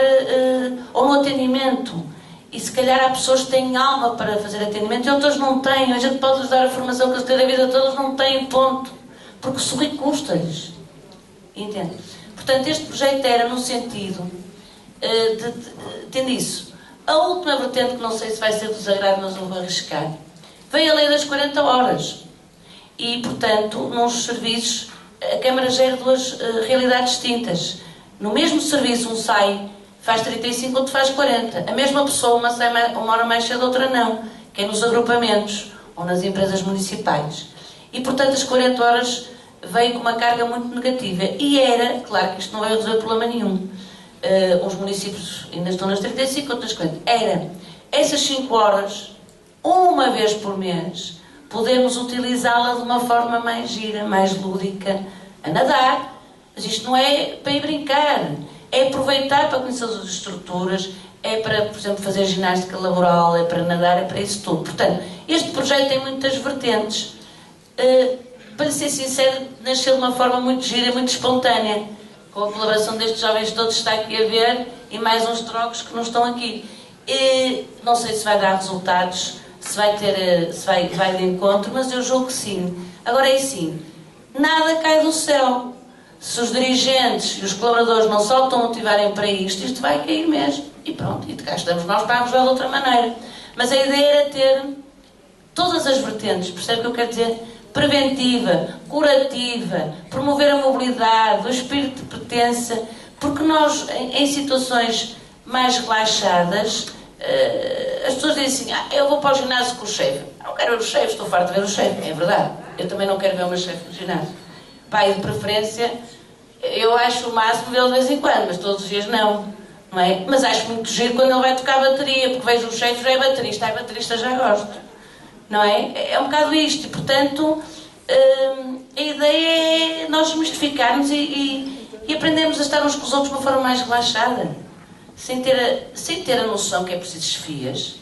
ou no atendimento, e se calhar há pessoas que têm alma para fazer atendimento e outras não têm. A gente pode lhes dar a formação que eles têm a vida toda, eles não têm, ponto. Porque sorrir custa-lhes. Entende? Portanto, este projeto era no sentido tendo isso. A última vertente, que não sei se vai ser desagrado, mas não vou arriscar, veio a lei das 40 horas. e, portanto, nos serviços, a Câmara gera duas realidades distintas. No mesmo serviço, um sai, faz 35, outro faz 40. A mesma pessoa, uma sai uma hora mais cedo, outra não, que é nos agrupamentos ou nas empresas municipais. E, portanto, as 40 horas veio com uma carga muito negativa. E era, claro que isto não vai resolver problema nenhum. Uns municípios ainda estão nas 35, outros nas 40. Era essas 5 horas, uma vez por mês, podemos utilizá-la de uma forma mais gira, mais lúdica, a nadar. Mas isto não é para ir brincar, é aproveitar para conhecer as estruturas, é para, por exemplo, fazer ginástica laboral, é para nadar, é para isso tudo. Portanto, este projeto tem muitas vertentes. Para ser sincero, nasceu de uma forma muito gira, muito espontânea, com a colaboração destes jovens todos que está aqui a ver e mais uns trocos que não estão aqui. E não sei se vai dar resultados, se vai de encontro, mas eu julgo que sim. Agora é assim, nada cai do céu. Se os dirigentes e os colaboradores não só estão motivarem para isto vai cair mesmo. E pronto, e de cá estamos nós para ajudar de outra maneira. Mas a ideia era ter todas as vertentes, percebe o que eu quero dizer? Preventiva, curativa, promover a mobilidade, o espírito de pertença, porque nós, em situações mais relaxadas, as pessoas dizem assim, eu vou para o ginásio com o chefe. Não quero ver o chefe, estou farto de ver o chefe. É verdade, eu também não quero ver o meu chefe no ginásio. Pai, de preferência, eu acho o máximo vê-lo de vez em quando, mas todos os dias não é? Mas acho muito giro quando ele vai tocar a bateria, porque vejo o chefe, já é baterista já gosto. Não é? É um bocado isto, e portanto a ideia é nós desmistificarmos e aprendermos a estar uns com os outros de uma forma mais relaxada, sem ter a noção que é preciso chefias.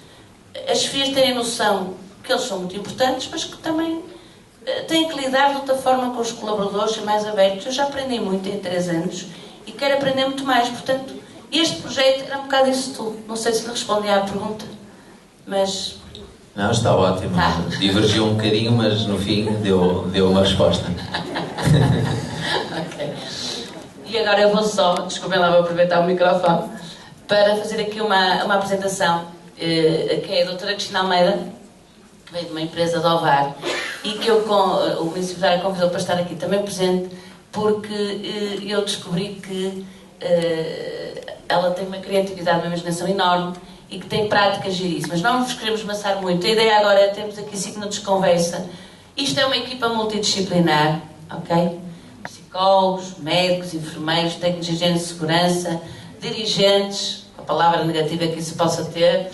As chefias terem noção que eles são muito importantes, mas que também têm que lidar de outra forma com os colaboradores e mais abertos. Eu já aprendi muito em 3 anos e quero aprender muito mais, portanto este projeto era um bocado isso tudo. Não sei se lhe respondi à pergunta, mas... Não, está ótimo. Divergiu um bocadinho, mas no fim deu uma resposta. Ok. E agora eu vou só, desculpem lá, vou aproveitar o microfone para fazer aqui uma apresentação, que é a doutora Cristina Almeida, que veio de uma empresa de Ovar, e que o município de Ovar convidou para estar aqui também presente, porque eu descobri que ela tem uma criatividade, uma imaginação enorme, e que tem práticas giríssimas. Não vos queremos maçar muito. A ideia agora é termos aqui 5 minutos de conversa. Isto é uma equipa multidisciplinar, ok? Psicólogos, médicos, enfermeiros, técnicos de higiene e segurança, dirigentes, a palavra negativa que isso possa ter,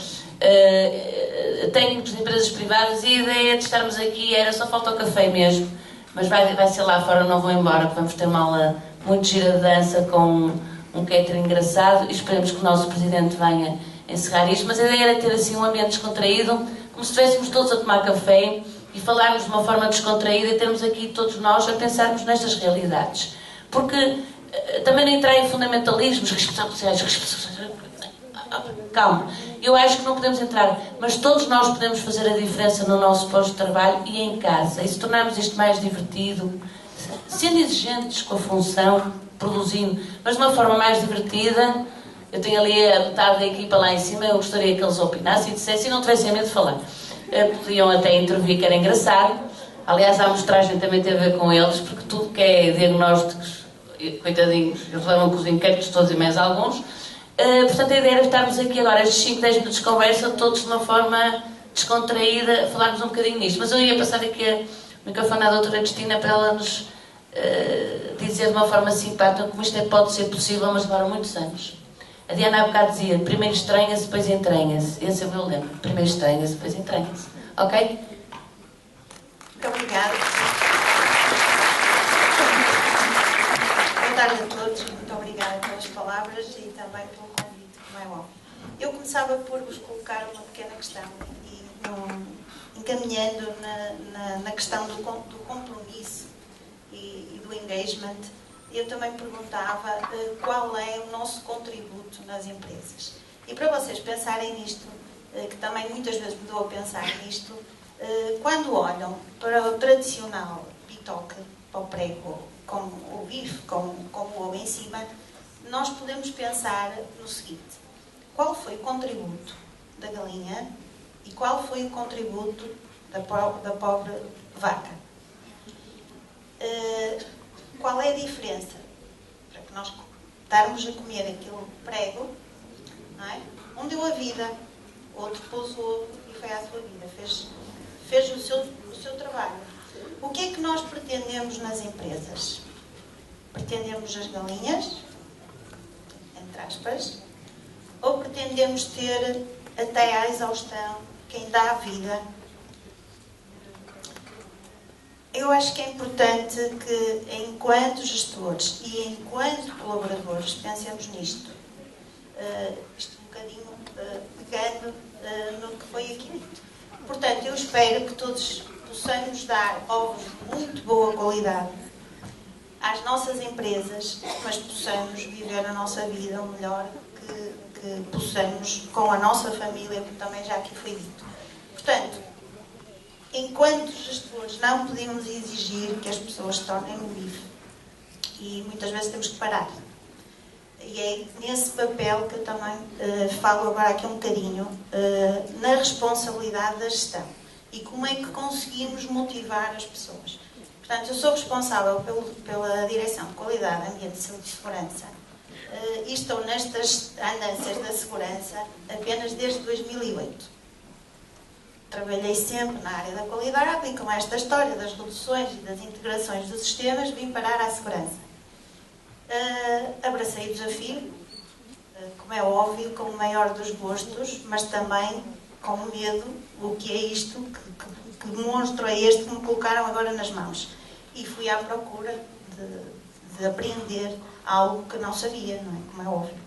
técnicos de empresas privadas, e a ideia de estarmos aqui era só falta o café mesmo, mas vai ser lá fora, não vou embora, porque vamos ter uma aula muito gira de dança com um catering engraçado e esperemos que o nosso presidente venha encerrar isto, mas a ideia era ter assim um ambiente descontraído, como se estivéssemos todos a tomar café e falarmos de uma forma descontraída e termos aqui todos nós a pensarmos nestas realidades. Porque também não entrar em fundamentalismos, calma, eu acho que não podemos entrar, mas todos nós podemos fazer a diferença no nosso posto de trabalho e em casa, e se tornarmos isto mais divertido, sendo exigentes com a função, produzindo, mas de uma forma mais divertida. Eu tenho ali a metade da equipa lá em cima, eu gostaria que eles opinassem e dissessem e não tivessem medo de falar. Podiam até intervir, que era engraçado. Aliás, a amostragem também tem a ver com eles, porque tudo que é diagnósticos, coitadinhos, eles levam com os inquéritos todos e mais alguns. Portanto, a ideia era estarmos aqui agora, estes 5, 10 minutos de conversa, todos de uma forma descontraída, a falarmos um bocadinho nisto. Mas eu ia passar aqui o microfone à doutora Cristina para ela nos dizer de uma forma simpática como isto pode ser possível, mas demora muitos anos. A Diana há bocado dizia, primeiro estranha-se, depois entranha-se. Esse é o meu lema. Primeiro estranha-se, depois entranha-se. Ok? Muito obrigada. Boa tarde a todos. Muito obrigada pelas palavras e também pelo convite, como é óbvio. Eu começava por vos colocar uma pequena questão e encaminhando na questão do compromisso e do engagement. Eu também perguntava qual é o nosso contributo nas empresas. E para vocês pensarem nisto, que também muitas vezes me dou a pensar nisto, quando olham para o tradicional bitoque, para o prego, como o bife, como o ovo em cima, nós podemos pensar no seguinte: qual foi o contributo da galinha e qual foi o contributo da pobre vaca? Qual é a diferença? Para que nós darmos a comer aquele prego, não é? Um deu a vida, outro pôs o ovo e foi à sua vida, fez o seu trabalho. O que é que nós pretendemos nas empresas? Pretendemos as galinhas, entre aspas, ou pretendemos ter até à exaustão quem dá a vida? Eu acho que é importante que, enquanto gestores e enquanto colaboradores, pensemos nisto. Isto um bocadinho pegando no que foi aqui dito. Portanto, eu espero que todos possamos dar ovos de muito boa qualidade às nossas empresas, mas possamos viver a nossa vida o melhor que possamos com a nossa família, como também já aqui foi dito. Portanto, enquanto gestores, não podemos exigir que as pessoas se tornem um bife. E muitas vezes temos que parar. E é nesse papel que eu também falo agora aqui um bocadinho, na responsabilidade da gestão. E como é que conseguimos motivar as pessoas. Portanto, eu sou responsável pela Direção de Qualidade, Ambiente, Saúde e Segurança. E estou nestas andanças da segurança apenas desde 2008. Trabalhei sempre na área da qualidade e com esta história das reduções e das integrações dos sistemas vim parar à segurança. Abracei o desafio, como é óbvio, com o maior dos gostos, mas também com medo, o que é isto, que monstro é este que me colocaram agora nas mãos. E fui à procura de aprender algo que não sabia, não é? Como é óbvio.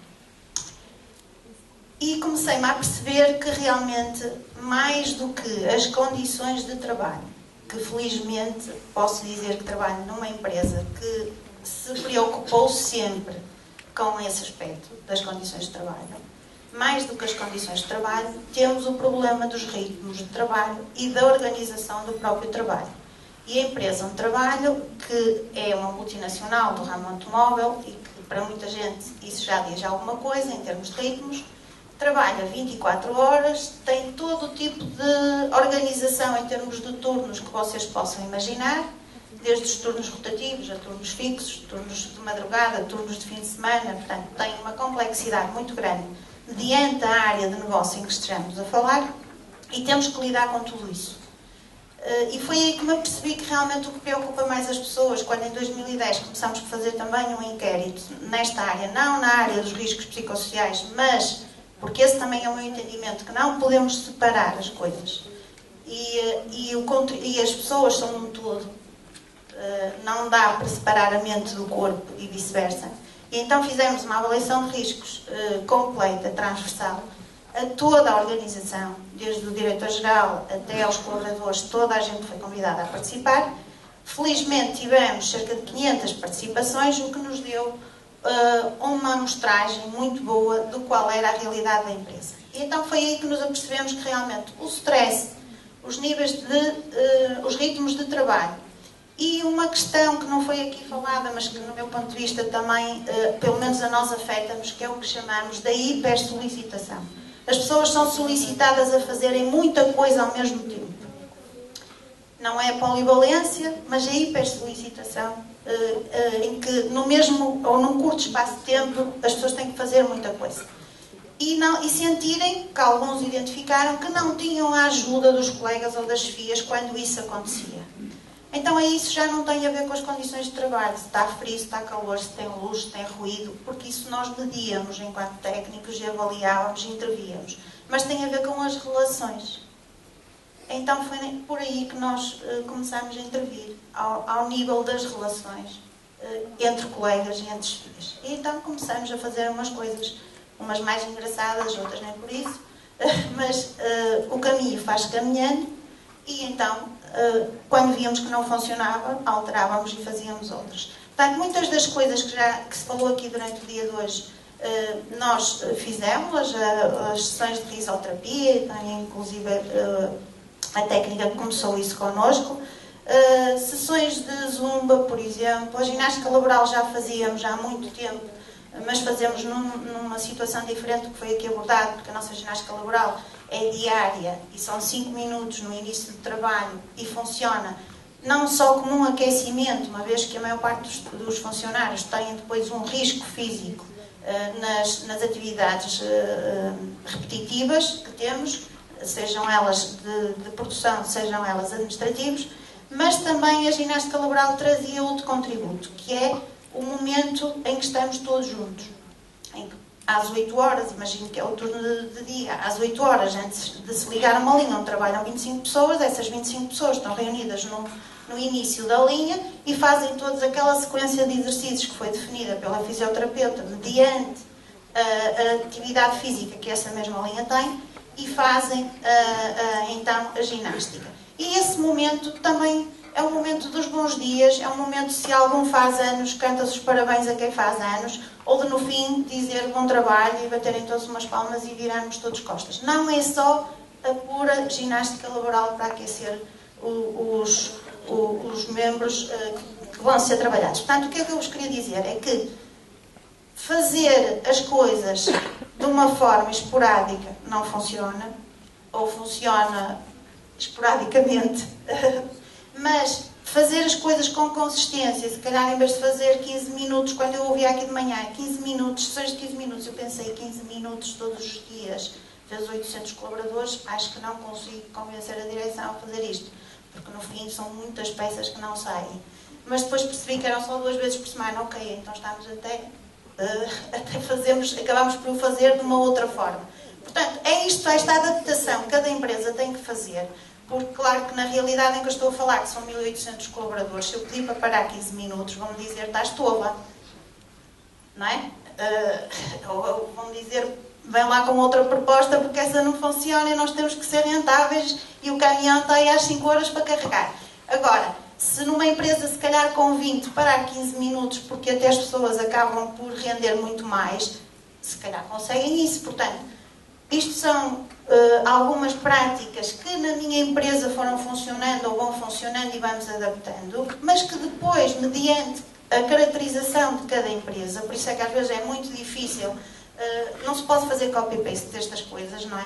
E comecei-me a perceber que realmente, mais do que as condições de trabalho, que felizmente posso dizer que trabalho numa empresa que se preocupou sempre com esse aspecto das condições de trabalho, mais do que as condições de trabalho, temos o problema dos ritmos de trabalho e da organização do próprio trabalho. E a empresa onde trabalho, que é uma multinacional do ramo automóvel e que para muita gente isso já diz alguma coisa em termos de ritmos, trabalha 24 horas, tem todo o tipo de organização em termos de turnos que vocês possam imaginar, desde os turnos rotativos a turnos fixos, turnos de madrugada, turnos de fim de semana, portanto tem uma complexidade muito grande mediante a área de negócio em que estejamos a falar e temos que lidar com tudo isso. E foi aí que me apercebi que realmente o que preocupa mais as pessoas, quando em 2010 começámos a fazer também um inquérito nesta área, não na área dos riscos psicossociais, mas porque esse também é o meu entendimento, que não podemos separar as coisas. E as pessoas são um todo. Não dá para separar a mente do corpo e vice-versa. E então fizemos uma avaliação de riscos completa, transversal, a toda a organização, desde o diretor-geral até aos colaboradores, toda a gente foi convidada a participar. Felizmente tivemos cerca de 500 participações, o que nos deu uma amostragem muito boa do qual era a realidade da empresa. E então foi aí que nos apercebemos que realmente o stress, os níveis os ritmos de trabalho e uma questão que não foi aqui falada, mas que no meu ponto de vista também, pelo menos a nós afeta-nos, que é o que chamamos da hipersolicitação. As pessoas são solicitadas a fazerem muita coisa ao mesmo tempo. Não é a polivalência, mas a hipersolicitação, em que no mesmo ou num curto espaço de tempo as pessoas têm que fazer muita coisa. E sentirem, que alguns identificaram, que não tinham a ajuda dos colegas ou das chefias quando isso acontecia. Então aí isso já não tem a ver com as condições de trabalho, se está frio, se está calor, se tem luz, se tem ruído, porque isso nós medíamos enquanto técnicos e avaliávamos e intervíamos. Mas tem a ver com as relações. Então foi por aí que nós começámos a intervir, ao nível das relações entre colegas e entre chefias. E então começamos a fazer umas coisas, umas mais engraçadas, outras nem por isso, mas o caminho faz-se caminhando e então, quando víamos que não funcionava, alterávamos e fazíamos outras. Portanto, muitas das coisas que se falou aqui durante o dia de hoje, nós fizemos, as sessões de risoterapia, inclusive a técnica que começou isso connosco, sessões de zumba, por exemplo, a ginástica laboral já fazíamos há muito tempo, mas fazemos numa situação diferente do que foi aqui abordado, porque a nossa ginástica laboral é diária e são 5 minutos no início do trabalho e funciona não só como um aquecimento, uma vez que a maior parte dos funcionários têm depois um risco físico nas atividades repetitivas que temos, sejam elas de produção, sejam elas administrativas, mas também a ginástica laboral trazia outro contributo, que é o momento em que estamos todos juntos. Às 8 horas, imagino que é o turno de dia, às 8 horas, antes de se ligar a uma linha onde trabalham 25 pessoas, essas 25 pessoas estão reunidas no início da linha e fazem todos aquela sequência de exercícios que foi definida pela fisioterapeuta mediante a atividade física que essa mesma linha tem e fazem então a ginástica. E esse momento também é um momento dos bons dias, é um momento, se algum faz anos, canta-se os parabéns a quem faz anos, ou de no fim dizer bom trabalho e baterem todos umas palmas e virarmos todos costas. Não é só a pura ginástica laboral para aquecer os membros que vão ser trabalhados. Portanto, o que é que eu vos queria dizer é que fazer as coisas de uma forma esporádica não funciona, ou funciona esporadicamente, mas fazer as coisas com consistência, se calhar em vez de fazer 15 minutos, quando eu ouvia aqui de manhã, 15 minutos, sessões de 15 minutos, eu pensei 15 minutos todos os dias, vezes 800 colaboradores, acho que não consigo convencer a direção a fazer isto, porque no fim são muitas peças que não saem. Mas depois percebi que eram só 2 vezes por semana, ok, então estamos acabamos por o fazer de uma outra forma. Portanto, é isto, esta adaptação que cada empresa tem que fazer. Porque, claro que na realidade em que eu estou a falar, que são 1800 colaboradores, se eu pedir para parar 15 minutos, vão-me dizer, estás tola. Não é? Ou vão dizer, vem lá com outra proposta, porque essa não funciona e nós temos que ser rentáveis e o caminhão está aí às 5 horas para carregar. Agora, se numa empresa, se calhar com 20, parar 15 minutos, porque até as pessoas acabam por render muito mais, se calhar conseguem isso. Portanto, isto são algumas práticas que na minha empresa foram funcionando ou vão funcionando e vamos adaptando, mas que depois, mediante a caracterização de cada empresa, por isso é que às vezes é muito difícil, não se pode fazer copy-paste destas coisas, não é?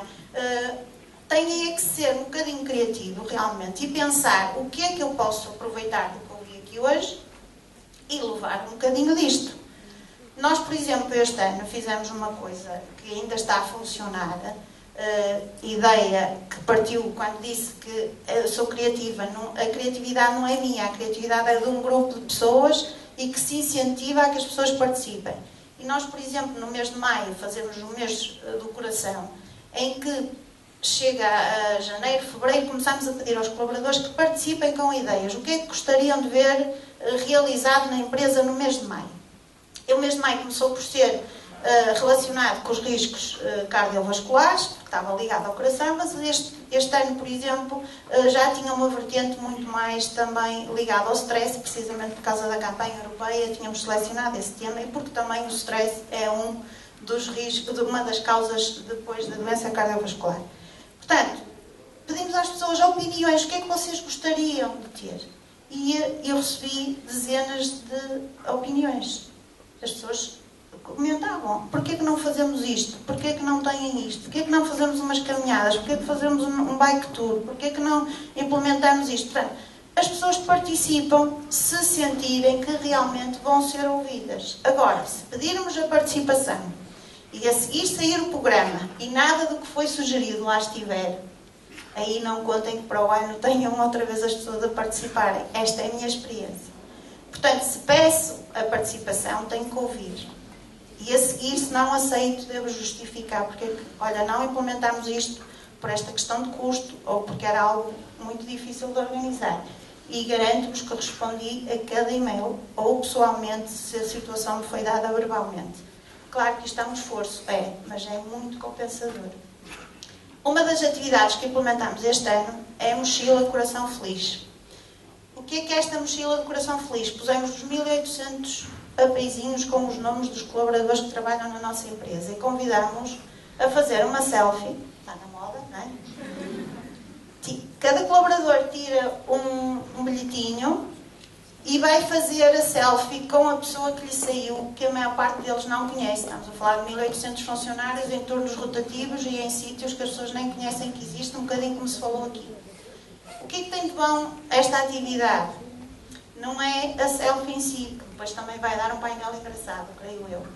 Tem que ser um bocadinho criativo realmente e pensar o que é que eu posso aproveitar do que eu vi aqui hoje e levar um bocadinho disto. Nós, por exemplo, este ano fizemos uma coisa que ainda está a funcionar, ideia que partiu quando disse que eu sou criativa. A criatividade não é minha, a criatividade é de um grupo de pessoas e que se incentiva a que as pessoas participem. E nós, por exemplo, no mês de maio fazemos um mês do coração, em que chega a janeiro, fevereiro, começamos a pedir aos colaboradores que participem com ideias. O que é que gostariam de ver realizado na empresa no mês de maio? O mês de maio começou por ser relacionado com os riscos cardiovasculares, porque estava ligado ao coração, mas este ano, por exemplo, já tinha uma vertente muito mais também ligada ao stress, precisamente por causa da campanha europeia, tínhamos selecionado esse tema, e porque também o stress é dos riscos, uma das causas depois da doença cardiovascular. Portanto, pedimos às pessoas opiniões, o que é que vocês gostariam de ter? E eu recebi dezenas de opiniões. As pessoas comentavam, porquê que não fazemos isto? Porquê que não têm isto? Porquê que não fazemos umas caminhadas? Porquê que fazemos um bike tour? Porquê que não implementamos isto? Portanto, as pessoas participam se sentirem que realmente vão ser ouvidas. Agora, se pedirmos a participação e a seguir sair o programa e nada do que foi sugerido lá estiver, aí não contem que para o ano tenham outra vez as pessoas a participarem. Esta é a minha experiência. Portanto, se peço a participação, tenho que ouvir. E a seguir, se não aceito, devo justificar porque, olha, não implementamos isto por esta questão de custo ou porque era algo muito difícil de organizar. E garanto-vos que respondi a cada e-mail ou pessoalmente, se a situação me foi dada verbalmente. Claro que isto é um esforço, mas é muito compensador. Uma das atividades que implementamos este ano é a mochila Coração Feliz. O que é esta mochila de Coração Feliz? Pusemos os 1800 papeizinhos com os nomes dos colaboradores que trabalham na nossa empresa e convidamos a fazer uma selfie. Está na moda, não é? Cada colaborador tira um bilhetinho e vai fazer a selfie com a pessoa que lhe saiu, que a maior parte deles não conhece. Estamos a falar de 1800 funcionários em turnos rotativos e em sítios que as pessoas nem conhecem que existe, um bocadinho como se falou aqui. O que é que tem de bom esta atividade? Não é a selfie em si, que depois também vai dar um painel engraçado, creio eu.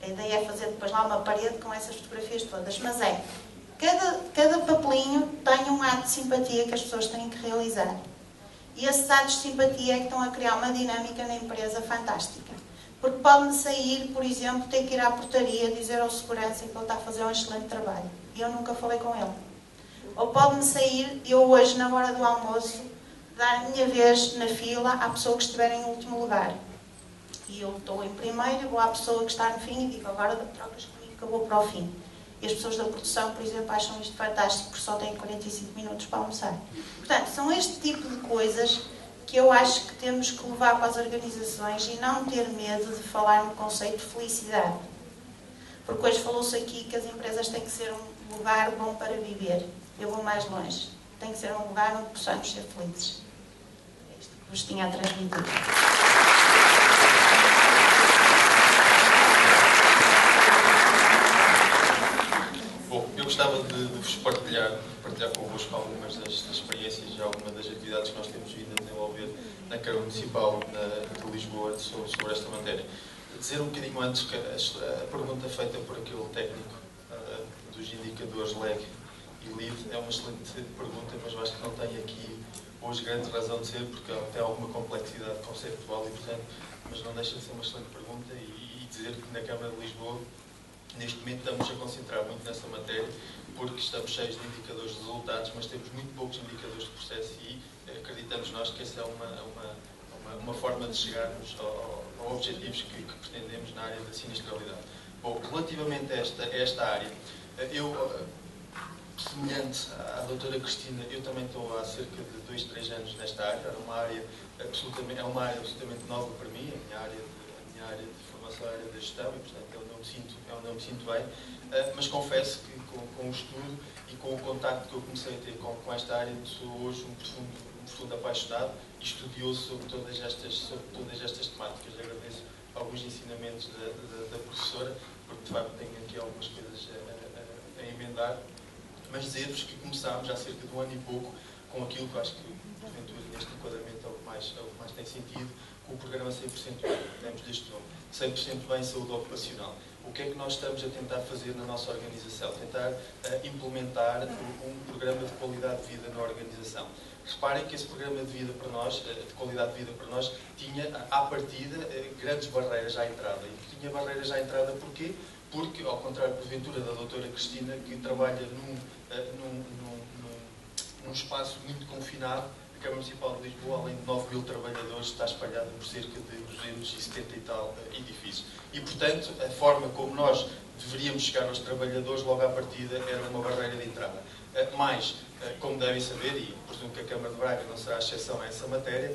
A ideia é fazer depois lá uma parede com essas fotografias todas, mas é, cada papelinho tem um ato de simpatia que as pessoas têm que realizar. E esses atos de simpatia é que estão a criar uma dinâmica na empresa fantástica. Porque pode-me sair, por exemplo, ter que ir à portaria dizer ao segurança que ele está a fazer um excelente trabalho. E eu nunca falei com ele. Ou pode-me sair, eu hoje, na hora do almoço, dar a minha vez na fila à pessoa que estiver em último lugar. E eu estou em primeiro, vou à pessoa que está no fim e digo, agora trocas comigo que eu vou para o fim. E as pessoas da produção, por exemplo, acham isto fantástico porque só têm 45 minutos para almoçar. Portanto, são este tipo de coisas que eu acho que temos que levar para as organizações e não ter medo de falar no conceito de felicidade. Porque hoje falou-se aqui que as empresas têm que ser um lugar bom para viver. Eu vou mais longe. Tem que ser um lugar onde possamos ser felizes. É isto que vos tinha a transmitir. Bom, eu gostava de vos partilhar convosco algumas das experiências e algumas das atividades que nós temos vindo a desenvolver na Câmara Municipal de Lisboa sobre esta matéria. Dizer um bocadinho antes que a pergunta feita por aquele técnico dos indicadores LEG e LEED é uma excelente pergunta, mas eu acho que não tem aqui hoje grande razão de ser, porque tem alguma complexidade conceptual e, portanto, mas não deixa de ser uma excelente pergunta e dizer que na Câmara de Lisboa neste momento estamos a concentrar muito nessa matéria porque estamos cheios de indicadores de resultados, mas temos muito poucos indicadores de processo e acreditamos nós que essa é uma forma de chegarmos aos objetivos que pretendemos na área da sinistralidade. Bom, relativamente a esta área, eu, semelhante à doutora Cristina, eu também estou há cerca de 2, 3 anos nesta área. É uma área absolutamente nova para mim, a minha área de formação, a área da gestão, e portanto eu não me sinto bem, mas confesso que com o estudo e com o contacto que eu comecei a ter com esta área, sou hoje um profundo apaixonado e estudioso sobre todas estas temáticas. Agradeço alguns ensinamentos da professora, porque de facto tenho aqui algumas coisas a emendar, mas dizer-vos que começámos há cerca de 1 ano e pouco com aquilo que eu acho que, porventura, neste enquadramento é o que mais tem sentido, com o programa 100% bem, demos deste nome, 100% bem saúde ocupacional. O que é que nós estamos a tentar fazer na nossa organização? Tentar implementar um programa de qualidade de vida na organização. Reparem que esse programa de vida para nós, de qualidade de vida para nós, tinha, à partida, grandes barreiras à entrada. E tinha barreiras à entrada porquê? Porque, ao contrário, porventura, da doutora Cristina, que trabalha num espaço muito confinado, a Câmara Municipal de Lisboa, além de 9.000 trabalhadores, está espalhada por cerca de 270 e tal edifícios. E, portanto, a forma como nós deveríamos chegar aos trabalhadores, logo à partida, era uma barreira de entrada. Mas, como devem saber, e presumo que a Câmara de Braga não será a exceção a essa matéria,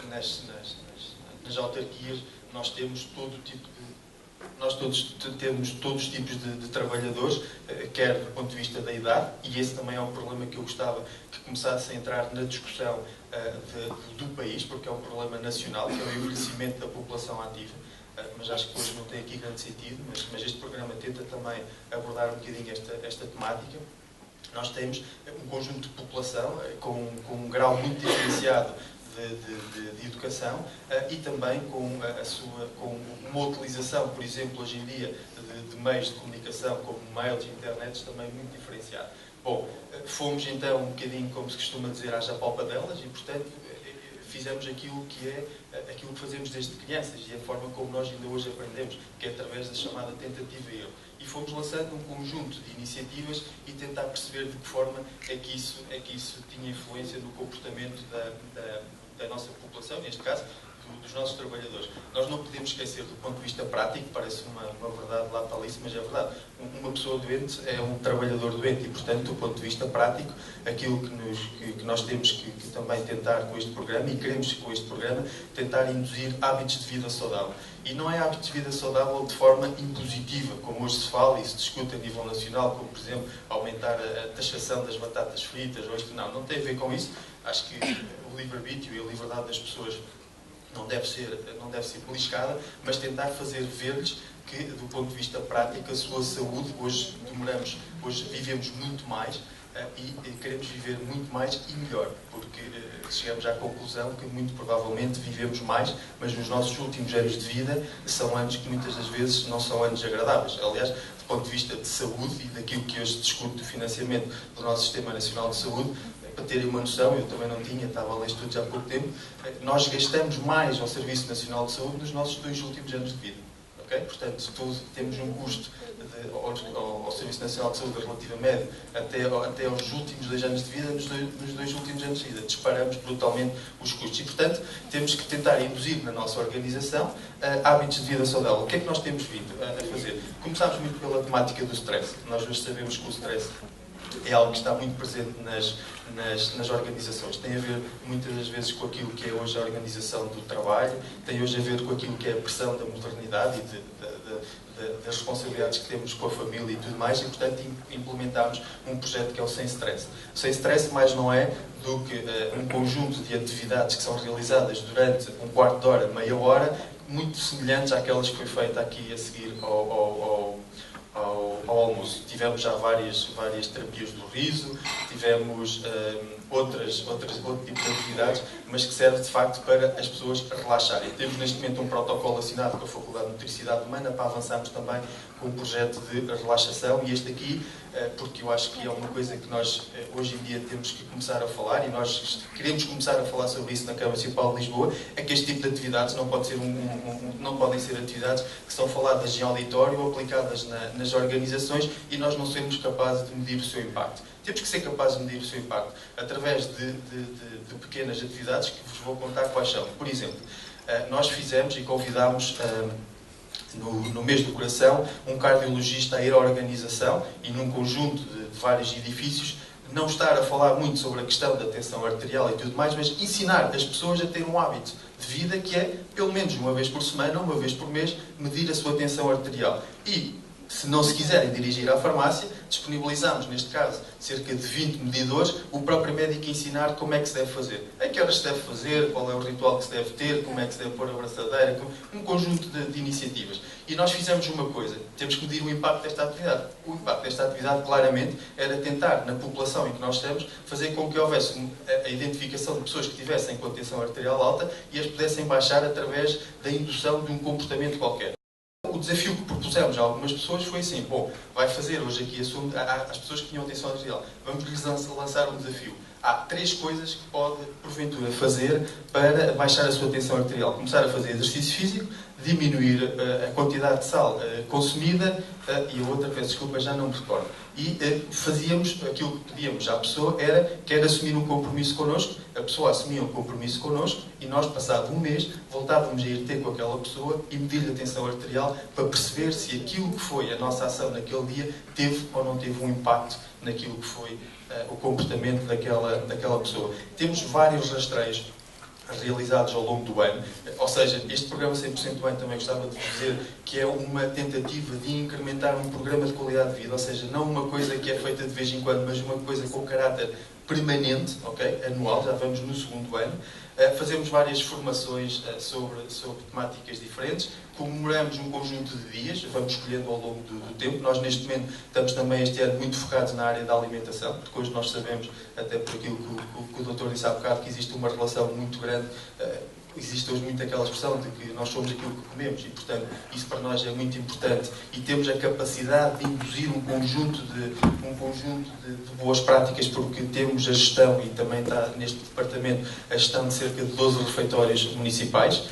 nas autarquias nós temos todo tipo de... Nós temos todos os tipos de trabalhadores, quer do ponto de vista da idade, e esse também é um problema que eu gostava que começasse a entrar na discussão do país, porque é um problema nacional, que é o envelhecimento da população ativa, mas acho que hoje não tem aqui grande sentido, mas este programa tenta também abordar um bocadinho esta temática. Nós temos um conjunto de população com um grau muito diferenciado de educação e também com uma utilização, por exemplo, hoje em dia, de meios de comunicação como mails e internets também muito diferenciado. Bom, fomos então um bocadinho, como se costuma dizer, às apalpadelas e, portanto, fizemos aquilo que fazemos desde crianças e a forma como nós ainda hoje aprendemos, que é através da chamada tentativa e erro. E fomos lançando um conjunto de iniciativas e tentar perceber de que forma é que isso tinha influência no comportamento da nossa população, neste caso, dos nossos trabalhadores. Nós não podemos esquecer, do ponto de vista prático, parece uma verdade latalice, mas é verdade. Uma pessoa doente é um trabalhador doente e, portanto, do ponto de vista prático, aquilo que nós temos que também tentar com este programa, e queremos com este programa, tentar induzir hábitos de vida saudável. E não é hábitos de vida saudável de forma impositiva, como hoje se fala e se discute a nível nacional, como, por exemplo, aumentar a taxação das batatas fritas, ou isto. Não tem a ver com isso. Acho que o livre-arbítrio e a liberdade das pessoas não deve ser beliscada, mas tentar fazer ver-lhes que, do ponto de vista prático, a sua saúde, hoje vivemos muito mais, e queremos viver muito mais e melhor, porque chegamos à conclusão que muito provavelmente vivemos mais, mas nos nossos últimos anos de vida são anos que muitas das vezes não são anos agradáveis. Aliás, do ponto de vista de saúde e daquilo que hoje se discute do financiamento do nosso Sistema Nacional de Saúde, para terem uma noção, eu também não tinha, estava a ler estudos há pouco tempo, nós gastamos mais ao Serviço Nacional de Saúde nos nossos 2 últimos anos de vida. Okay? Portanto, temos um custo ao Serviço Nacional de Saúde relativa média até aos últimos 2 anos de vida, nos 2 últimos anos de vida. Disparamos brutalmente os custos e, portanto, temos que tentar induzir na nossa organização hábitos de vida saudável. O que é que nós temos vindo a fazer? Começámos muito pela temática do stress. Nós hoje sabemos que o stress é algo que está muito presente nas organizações. Tem a ver, muitas das vezes, com aquilo que é hoje a organização do trabalho, tem hoje a ver com aquilo que é a pressão da modernidade e das responsabilidades que temos com a família e tudo mais, e, portanto, implementámos um projeto que é o Sem Stress. O Sem Stress mais não é do que um conjunto de atividades que são realizadas durante um quarto de hora, meia hora, muito semelhantes àquelas que foi feita aqui a seguir ao almoço. Tivemos já várias terapias do riso, tivemos outro tipo de atividades, mas que serve de facto para as pessoas relaxarem. Temos neste momento um protocolo assinado com a Faculdade de Nutricidade Humana para avançarmos também com um projeto de relaxação, e este aqui, porque eu acho que é uma coisa que nós hoje em dia temos que começar a falar, e nós queremos começar a falar sobre isso na Câmara Municipal de Lisboa, é que este tipo de atividades não podem ser atividades que são faladas em auditório ou aplicadas nas organizações e nós não sermos capazes de medir o seu impacto. Temos que ser capazes de medir o seu impacto através de pequenas atividades que vos vou contar quais são. Por exemplo, nós fizemos e convidámos no mês do coração um cardiologista a ir à organização e num conjunto de vários edifícios não estar a falar muito sobre a questão da tensão arterial e tudo mais, mas ensinar as pessoas a ter um hábito de vida que é, pelo menos uma vez por semana, uma vez por mês, medir a sua tensão arterial. E, se não se quiserem dirigir à farmácia, disponibilizamos, neste caso, cerca de 20 medidores, o próprio médico ensinar como é que se deve fazer. A que horas se deve fazer, qual é o ritual que se deve ter, como é que se deve pôr a braçadeira, um conjunto de iniciativas. E nós fizemos uma coisa, temos que medir o impacto desta atividade. O impacto desta atividade, claramente, era tentar, na população em que nós estamos, fazer com que houvesse a identificação de pessoas que tivessem com a tensão arterial alta e as pudessem baixar através da indução de um comportamento qualquer. O desafio que propusemos a algumas pessoas foi assim: bom, vai fazer hoje aqui às pessoas que tinham tensão arterial, vamos-lhes lançar um desafio. Há 3 coisas que pode, porventura, fazer para baixar a sua tensão arterial. Começar a fazer exercício físico, diminuir a quantidade de sal consumida e a outra, peço desculpa, já não me recordo. E fazíamos aquilo que pedíamos à pessoa, era assumir um compromisso connosco, a pessoa assumia um compromisso connosco e nós, passado um mês, voltávamos a ir ter com aquela pessoa e medir-lhe a tensão arterial para perceber se aquilo que foi a nossa ação naquele dia teve ou não teve um impacto naquilo que foi o comportamento daquela pessoa. Temos vários rastreios realizados ao longo do ano, ou seja, este programa 100% bem, também gostava de dizer que é uma tentativa de incrementar um programa de qualidade de vida, ou seja, não uma coisa que é feita de vez em quando, mas uma coisa com caráter permanente, okay? Anual, já vamos no 2º ano. Fazemos várias formações sobre temáticas diferentes, comemoramos um conjunto de dias, vamos escolhendo ao longo do tempo. Nós, neste momento, estamos também este ano muito focados na área da alimentação, porque hoje nós sabemos, até por aquilo que o Dr. disse há bocado, que existe uma relação muito grande. Existe hoje muito aquela expressão de que nós somos aquilo que comemos e, portanto, isso para nós é muito importante e temos a capacidade de induzir um conjunto de boas práticas, porque temos a gestão, e também está neste departamento, a gestão de cerca de 12 refeitórios municipais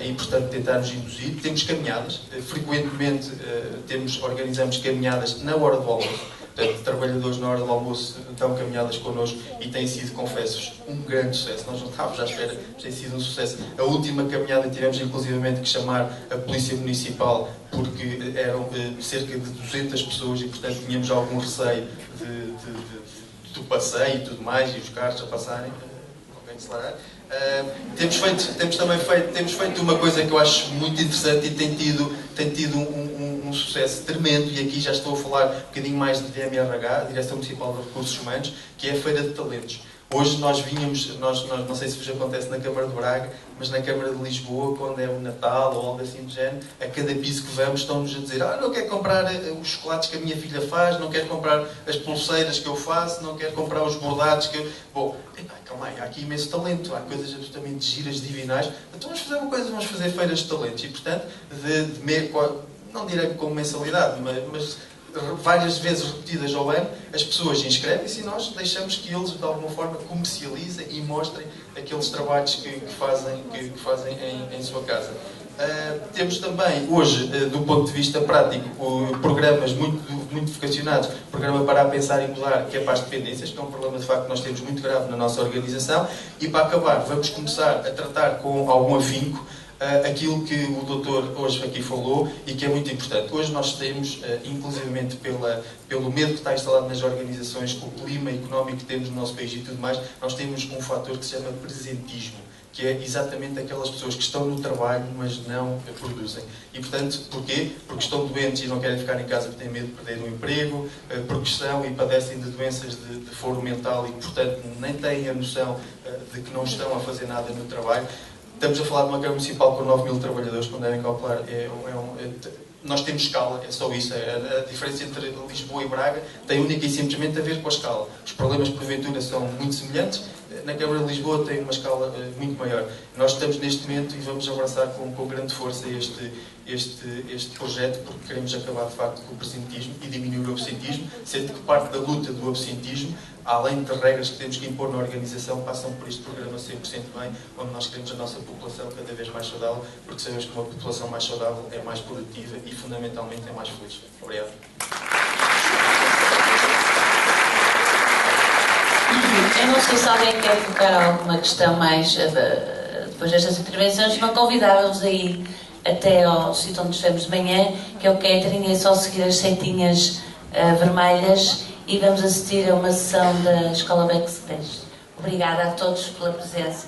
e, portanto, tentarmos induzir. Temos caminhadas, frequentemente organizamos caminhadas na hora do almoço. Portanto, trabalhadores na hora do almoço dão caminhadas connosco e tem sido, confesso-vos, um grande sucesso. Nós não estávamos à espera, mas tem sido um sucesso. A última caminhada tivemos inclusivamente que chamar a Polícia Municipal porque eram cerca de 200 pessoas e, portanto, tínhamos algum receio do passeio e tudo mais, e os carros a passarem. Alguém acelerar. Temos feito uma coisa que eu acho muito interessante e tem tido um sucesso tremendo, e aqui já estou a falar um bocadinho mais de DMRH, Direção Municipal de Recursos Humanos, que é a Feira de Talentos, Hoje nós vínhamos, não sei se vos acontece na Câmara de Braga, mas na Câmara de Lisboa, quando é o Natal ou algo assim do género, a cada piso que vamos estão-nos a dizer: não quero comprar os chocolates que a minha filha faz, não quero comprar as pulseiras que eu faço, não quero comprar os bordados que eu... Bom, calma aí, há aqui imenso talento, há coisas absolutamente giras, divinais, então vamos fazer uma coisa, vamos fazer feiras de talentos e, portanto, não direi como mensalidade, mas várias vezes repetidas ao ano, as pessoas inscrevem-se e nós deixamos que eles, de alguma forma, comercializem e mostrem aqueles trabalhos que fazem em sua casa. Temos também, hoje, do ponto de vista prático, programas muito vocacionados. O programa Para a Pensar e Mudar, que é para as dependências, que é um problema, de facto, que nós temos muito grave na nossa organização. E, para acabar, vamos começar a tratar com algum afinco aquilo que o doutor hoje aqui falou e que é muito importante. Hoje nós temos, inclusivamente pelo medo que está instalado nas organizações, com o clima económico que temos no nosso país e tudo mais, nós temos um fator que se chama presentismo, que é exatamente aquelas pessoas que estão no trabalho, mas não produzem. E, portanto, porquê? Porque estão doentes e não querem ficar em casa porque têm medo de perder o emprego, porque estão e padecem de doenças de foro mental e, portanto, nem têm a noção de que não estão a fazer nada no trabalho. Estamos a falar de uma Câmara Municipal com 9 mil trabalhadores, como devem calcular. Nós temos escala, é só isso. A diferença entre Lisboa e Braga tem única e simplesmente a ver com a escala. Os problemas, porventura, são muito semelhantes. Na Câmara de Lisboa tem uma escala muito maior. Nós estamos neste momento e vamos abraçar com grande força este projeto, porque queremos acabar, de facto, com o absentismo e diminuir o absentismo, sendo que parte da luta do absentismo, além de regras que temos que impor na organização, passam por este programa 100% bem, onde nós queremos a nossa população cada vez mais saudável, porque sabemos que uma população mais saudável é mais produtiva e, fundamentalmente, é mais feliz. Obrigado. Eu não sei se alguém quer colocar alguma questão mais depois destas intervenções. Não convidava-vos aí até ao sítio onde estivemos de manhã, que é o catering, é só seguir as setinhas vermelhas e vamos assistir a uma sessão da Escola Backstage. Obrigada a todos pela presença.